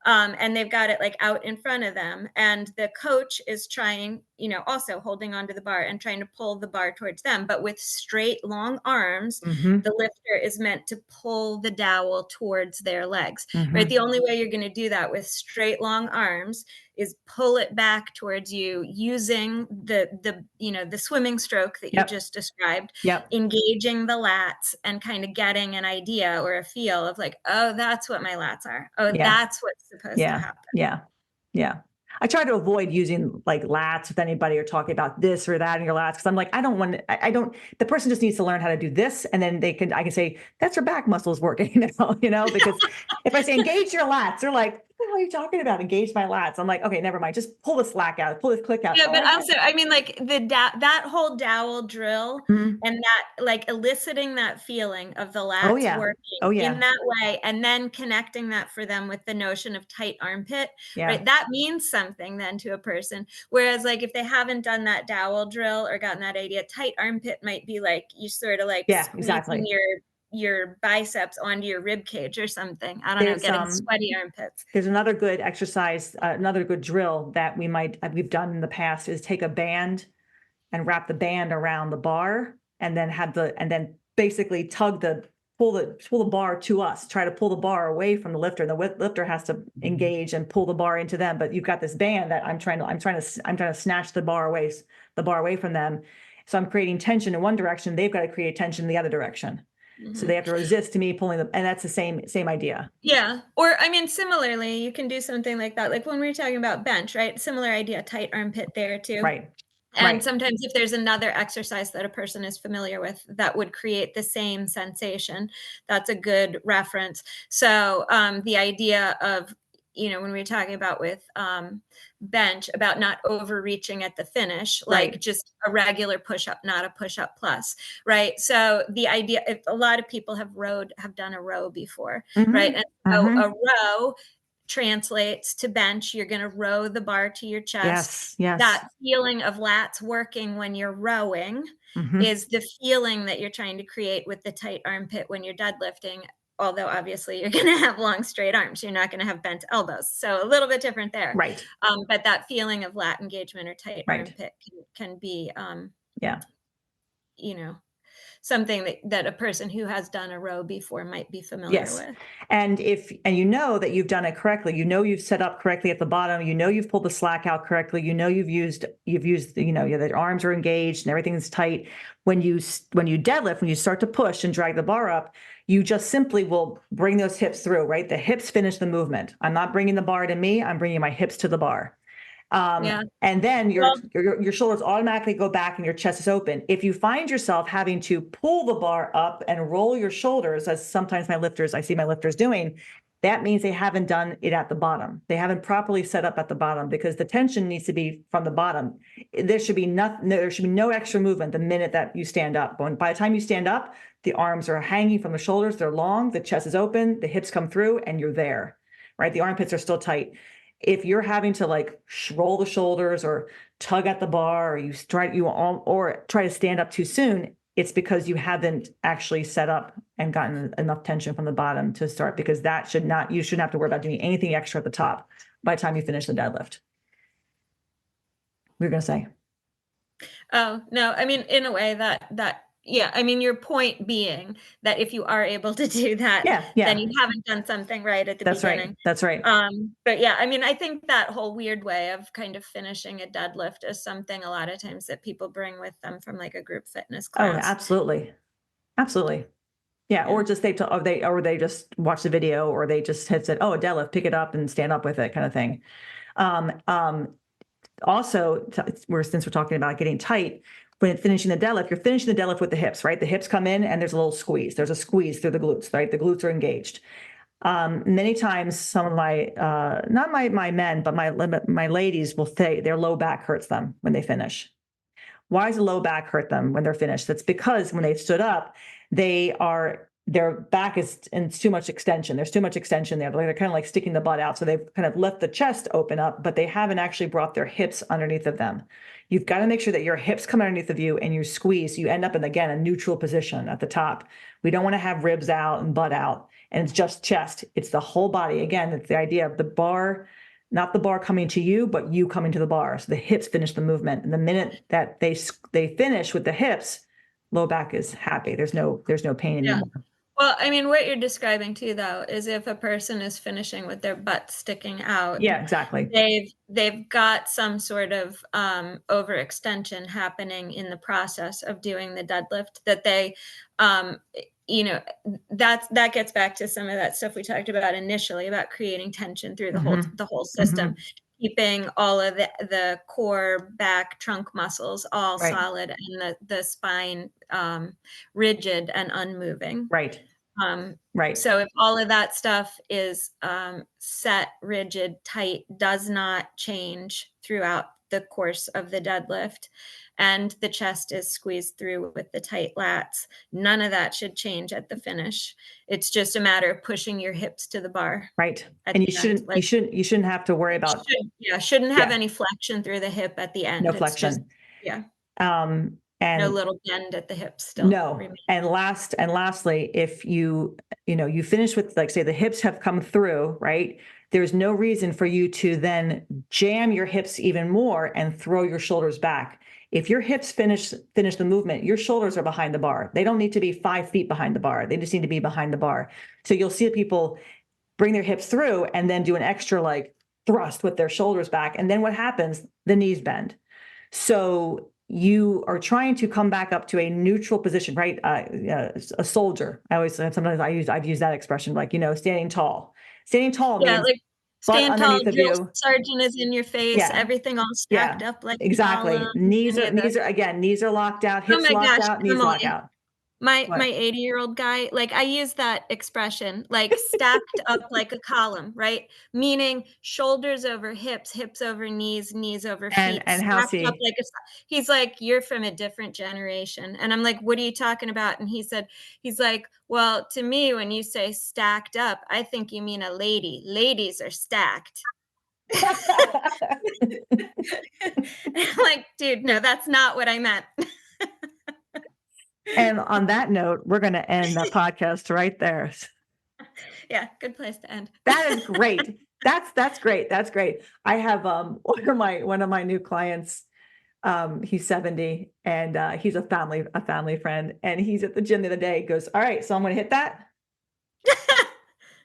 And they've got it like out in front of them, and the coach is trying, also holding onto the bar and trying to pull the bar towards them, but with straight long arms. The lifter is meant to pull the dowel towards their legs, right? The only way you're going to do that with straight long arms is pull it back towards you using the swimming stroke that you just described, engaging the lats and kind of getting an idea or a feel of like, oh, that's what my lats are. Oh, that's what's supposed to happen. Yeah. I try to avoid using like lats with anybody or talking about this or that in your lats, because I'm like, the person just needs to learn how to do this. And then I can say, that's your back muscles working now, because if I say engage your lats, they're like, what the hell are you talking about? Engage my lats. I'm like, okay, never mind. Just pull the slack out, pull this click out. Yeah, but also, I mean, like that whole dowel drill and that like eliciting that feeling of the lats working in that way, and then connecting that for them with the notion of tight armpit, right? That means something then to a person. Whereas like if they haven't done that dowel drill or gotten that idea, tight armpit might be like you sort of like squeezing your biceps onto your rib cage or something. I don't know, getting sweaty armpits. There's another good exercise, another good drill that we've done in the past is take a band and wrap the band around the bar, and then basically pull the bar to us, try to pull the bar away from the lifter. And the lifter has to engage and pull the bar into them. But you've got this band that I'm trying to snatch the bar away from them. So I'm creating tension in one direction. They've got to create tension in the other direction. So they have to resist to me pulling them, and that's the same idea. Yeah. Or I mean, similarly, you can do something like that. Like when we were talking about bench, right? Similar idea, tight armpit there too. Right. And sometimes if there's another exercise that a person is familiar with that would create the same sensation, that's a good reference. So the idea of, when we were talking about with bench, about not overreaching at the finish, like just a regular push-up, not a push-up plus, right? So the idea, if a lot of people have done a row before, right? And so a row translates to bench. You're going to row the bar to your chest. Yes. That feeling of lats working when you're rowing is the feeling that you're trying to create with the tight armpit when you're deadlifting. Although obviously you're going to have long, straight arms. You're not going to have bent elbows. So a little bit different there. Right. But that feeling of lat engagement or tight armpit can be, something that a person who has done a row before might be familiar with. And you know that you've done it correctly, you've set up correctly at the bottom, you've pulled the slack out correctly, you've used, the arms are engaged and everything's tight. When you deadlift, when you start to push and drag the bar up, you just simply will bring those hips through, right? The hips finish the movement. I'm not bringing the bar to me, I'm bringing my hips to the bar. And then your shoulders automatically go back and your chest is open. If you find yourself having to pull the bar up and roll your shoulders, as sometimes I see my lifters doing, that means they haven't done it at the bottom. They haven't properly set up at the bottom, because the tension needs to be from the bottom. There should be no extra movement the minute that you stand up. By the time you stand up, the arms are hanging from the shoulders, they're long, the chest is open, the hips come through, and you're there, right? The armpits are still tight. If you're having to like roll the shoulders or tug at the bar, or try to stand up too soon, it's because you haven't actually set up and gotten enough tension from the bottom to start, because you shouldn't have to worry about doing anything extra at the top by the time you finish the deadlift. We were going to say. Oh, no, I mean, in a way that Yeah, I mean, your point being that if you are able to do that, Yeah, then yeah, you haven't done something right at the that's right. beginning. That's right. But yeah, I mean, I think that whole weird way of kind of finishing a deadlift is something a lot of times that people bring with them from like a group fitness Oh, class. absolutely. Absolutely. Yeah, Yeah. or just or they just watch the video, or they just had said, "Oh, a deadlift, pick it up and stand up with it," kind of thing. Um, um, Also, since we're talking about getting tight, when finishing the deadlift, you're finishing the deadlift with the hips, right? The hips come in, and there's a little squeeze. There's a squeeze through the glutes, right? The glutes are engaged. Many times, some of my not my men, but my ladies will say their low back hurts them when they finish. Why does the low back hurt them when they're finished? That's because when they stood up, their back is in too much extension. There's too much extension there. They're kind of like sticking the butt out. So they've kind of left the chest open up, but they haven't actually brought their hips underneath of them. You've got to make sure that your hips come underneath of you and you squeeze. You end up in, again, a neutral position at the top. We don't want to have ribs out and butt out. And it's just chest. It's the whole body. Again, it's the idea of the bar, not the bar coming to you, but you coming to the bar. So the hips finish the movement. And the minute that they finish with the hips, low back is happy. There's no pain Yeah. anymore. Well, I mean, what you're describing too, though, is if a person is finishing with their butt sticking out, Yeah, exactly. they've got some sort of overextension happening in the process of doing the deadlift that they, you know, that gets back to some of that stuff we talked about initially about creating tension through Mm-hmm. the whole system, Mm-hmm. keeping all of the core, back, trunk muscles all Right. solid and the spine rigid and unmoving. Right. Um, Right. so if all of that stuff is set, rigid, tight, does not change throughout the course of the deadlift, and the chest is squeezed through with the tight lats, none of that should change at the finish. It's just a matter of pushing your hips to the bar Right. at And the end. Like you shouldn't have to worry about, shouldn't have yeah, any flexion through the hip at the no end. It's just, flexion. yeah, no And little bend at the hips still no. remain. And lastly, if you finish with, like, say the hips have come through, right? There's no reason for you to then jam your hips even more and throw your shoulders back. If your hips finish the movement, your shoulders are behind the bar. They don't need to be 5 feet behind the bar. They just need to be behind the bar. So you'll see people bring their hips through and then do an extra like thrust with their shoulders back. And then what happens? The knees bend. So you are trying to come back up to a neutral position, right? A soldier. I've used that expression, like, standing tall. Standing tall Yeah, means like butt stand tall, underneath of drill you. sergeant is in your face, Yeah, everything all yeah, stacked up like a column, exactly. Knees any are of the knees are again, knees are locked out, oh hips my locked gosh, out, knees lock Emily, out. my What? 80-year-old guy, like, I use that expression, like, stacked up like a column, right? Meaning shoulders over hips, hips over knees, knees over feet, And how's stacked up he? like a he's like, "You're from a different generation." And I'm like, "What are you talking about?" And he's like, "Well, to me, when you say stacked up, I think you mean a lady. Ladies are stacked." I'm like, "Dude, no, that's not what I meant." And on that note, we're going to end the podcast right there. Yeah, good place to end. That is great. That's great. That's great. I have one of my new clients. He's 70, and he's a family friend, and he's at the gym the other day. He goes, "All right, so I'm going to hit that,"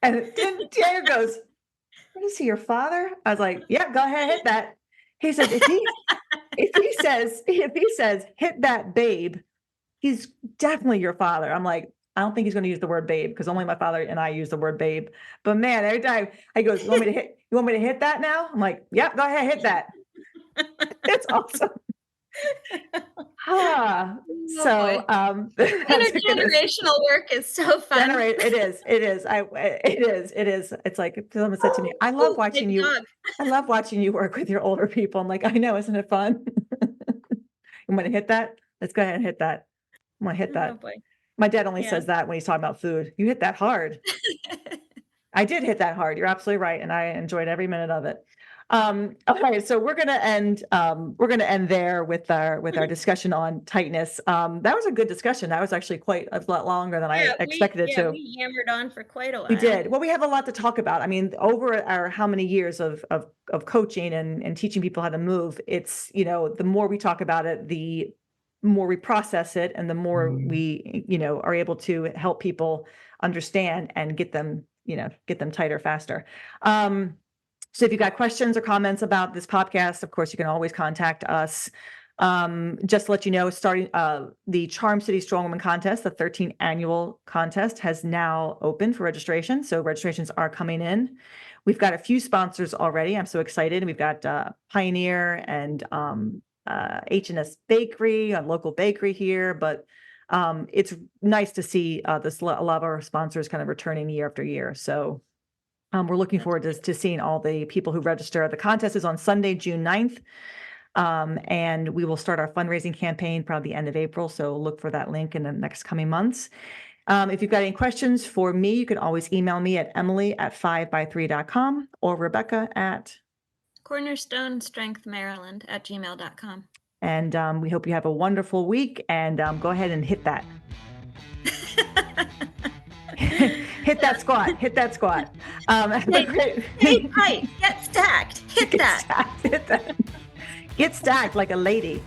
and then Tanner goes, "What is he, your father?" I was like, "Yeah, go ahead, hit that." He says, if he says hit that, babe, he's definitely your father. I'm like, I don't think he's going to use the word babe, because only my father and I use the word babe. But man, every time he goes, you want me to hit that now? I'm like, yep, go ahead, hit that. It's awesome. Ah, Oh so boy. that's a goodness. Intergenerational work is so fun. It is. It is. It is. It's like someone said to me, Oh, big dog. I love watching you work with your older people. I'm like, I know, isn't it fun? You want to hit that? Let's go ahead and hit that. I'm gonna hit Oh that. boy. My dad only Yeah. says that when he's talking about food. You hit that hard. I did hit that hard. You're absolutely right, and I enjoyed every minute of it. Okay, so we're gonna end there with our discussion on tightness. That was a good discussion. That was actually quite a lot longer than I expected it to. We hammered on for quite a We while. did. Well, we have a lot to talk about. I mean, over our how many years of coaching and teaching people how to move, it's, the more we talk about it, more we process it and the more we, are able to help people understand and get them tighter faster. So if you've got questions or comments about this podcast, of course, you can always contact us. Just to let you know, starting the Charm City Strong Woman contest, the 13th annual contest, has now opened for registration. So registrations are coming in. We've got a few sponsors already. I'm so excited. We've got Pioneer and H&S Bakery, a local bakery here. But it's nice to see a lot of our sponsors kind of returning year after year. So we're looking forward to seeing all the people who register. The contest is on Sunday, June 9th. And we will start our fundraising campaign probably the end of April. So look for that link in the next coming months. If you've got any questions for me, you can always email me at emily@5by3.com or Rebecca at cornerstonestrengthmaryland@gmail.com. And we hope you have a wonderful week, and go ahead and hit that. Hit that squat. Hit that squat. Hey, get stacked. Hit that. Hit that. Get stacked like a lady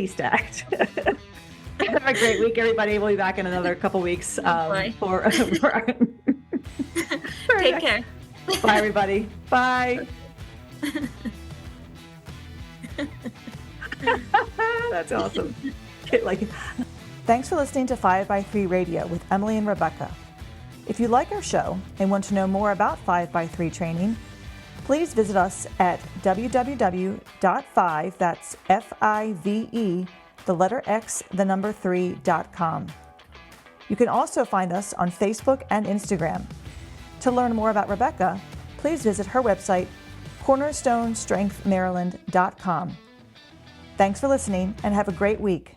stacked. Have a great week, everybody. We'll be back in another couple weeks. For Take care. Bye, everybody. Bye. That's awesome. Thanks for listening to 5x3 Radio with Emily and Rebecca. If you like our show and want to know more about 5x3 training, please visit us at www.5, that's F-I-V-E, the letter X, the number 3.com. You can also find us on Facebook and Instagram. To learn more about Rebecca, please visit her website, cornerstonestrengthmaryland.com. Thanks for listening and have a great week.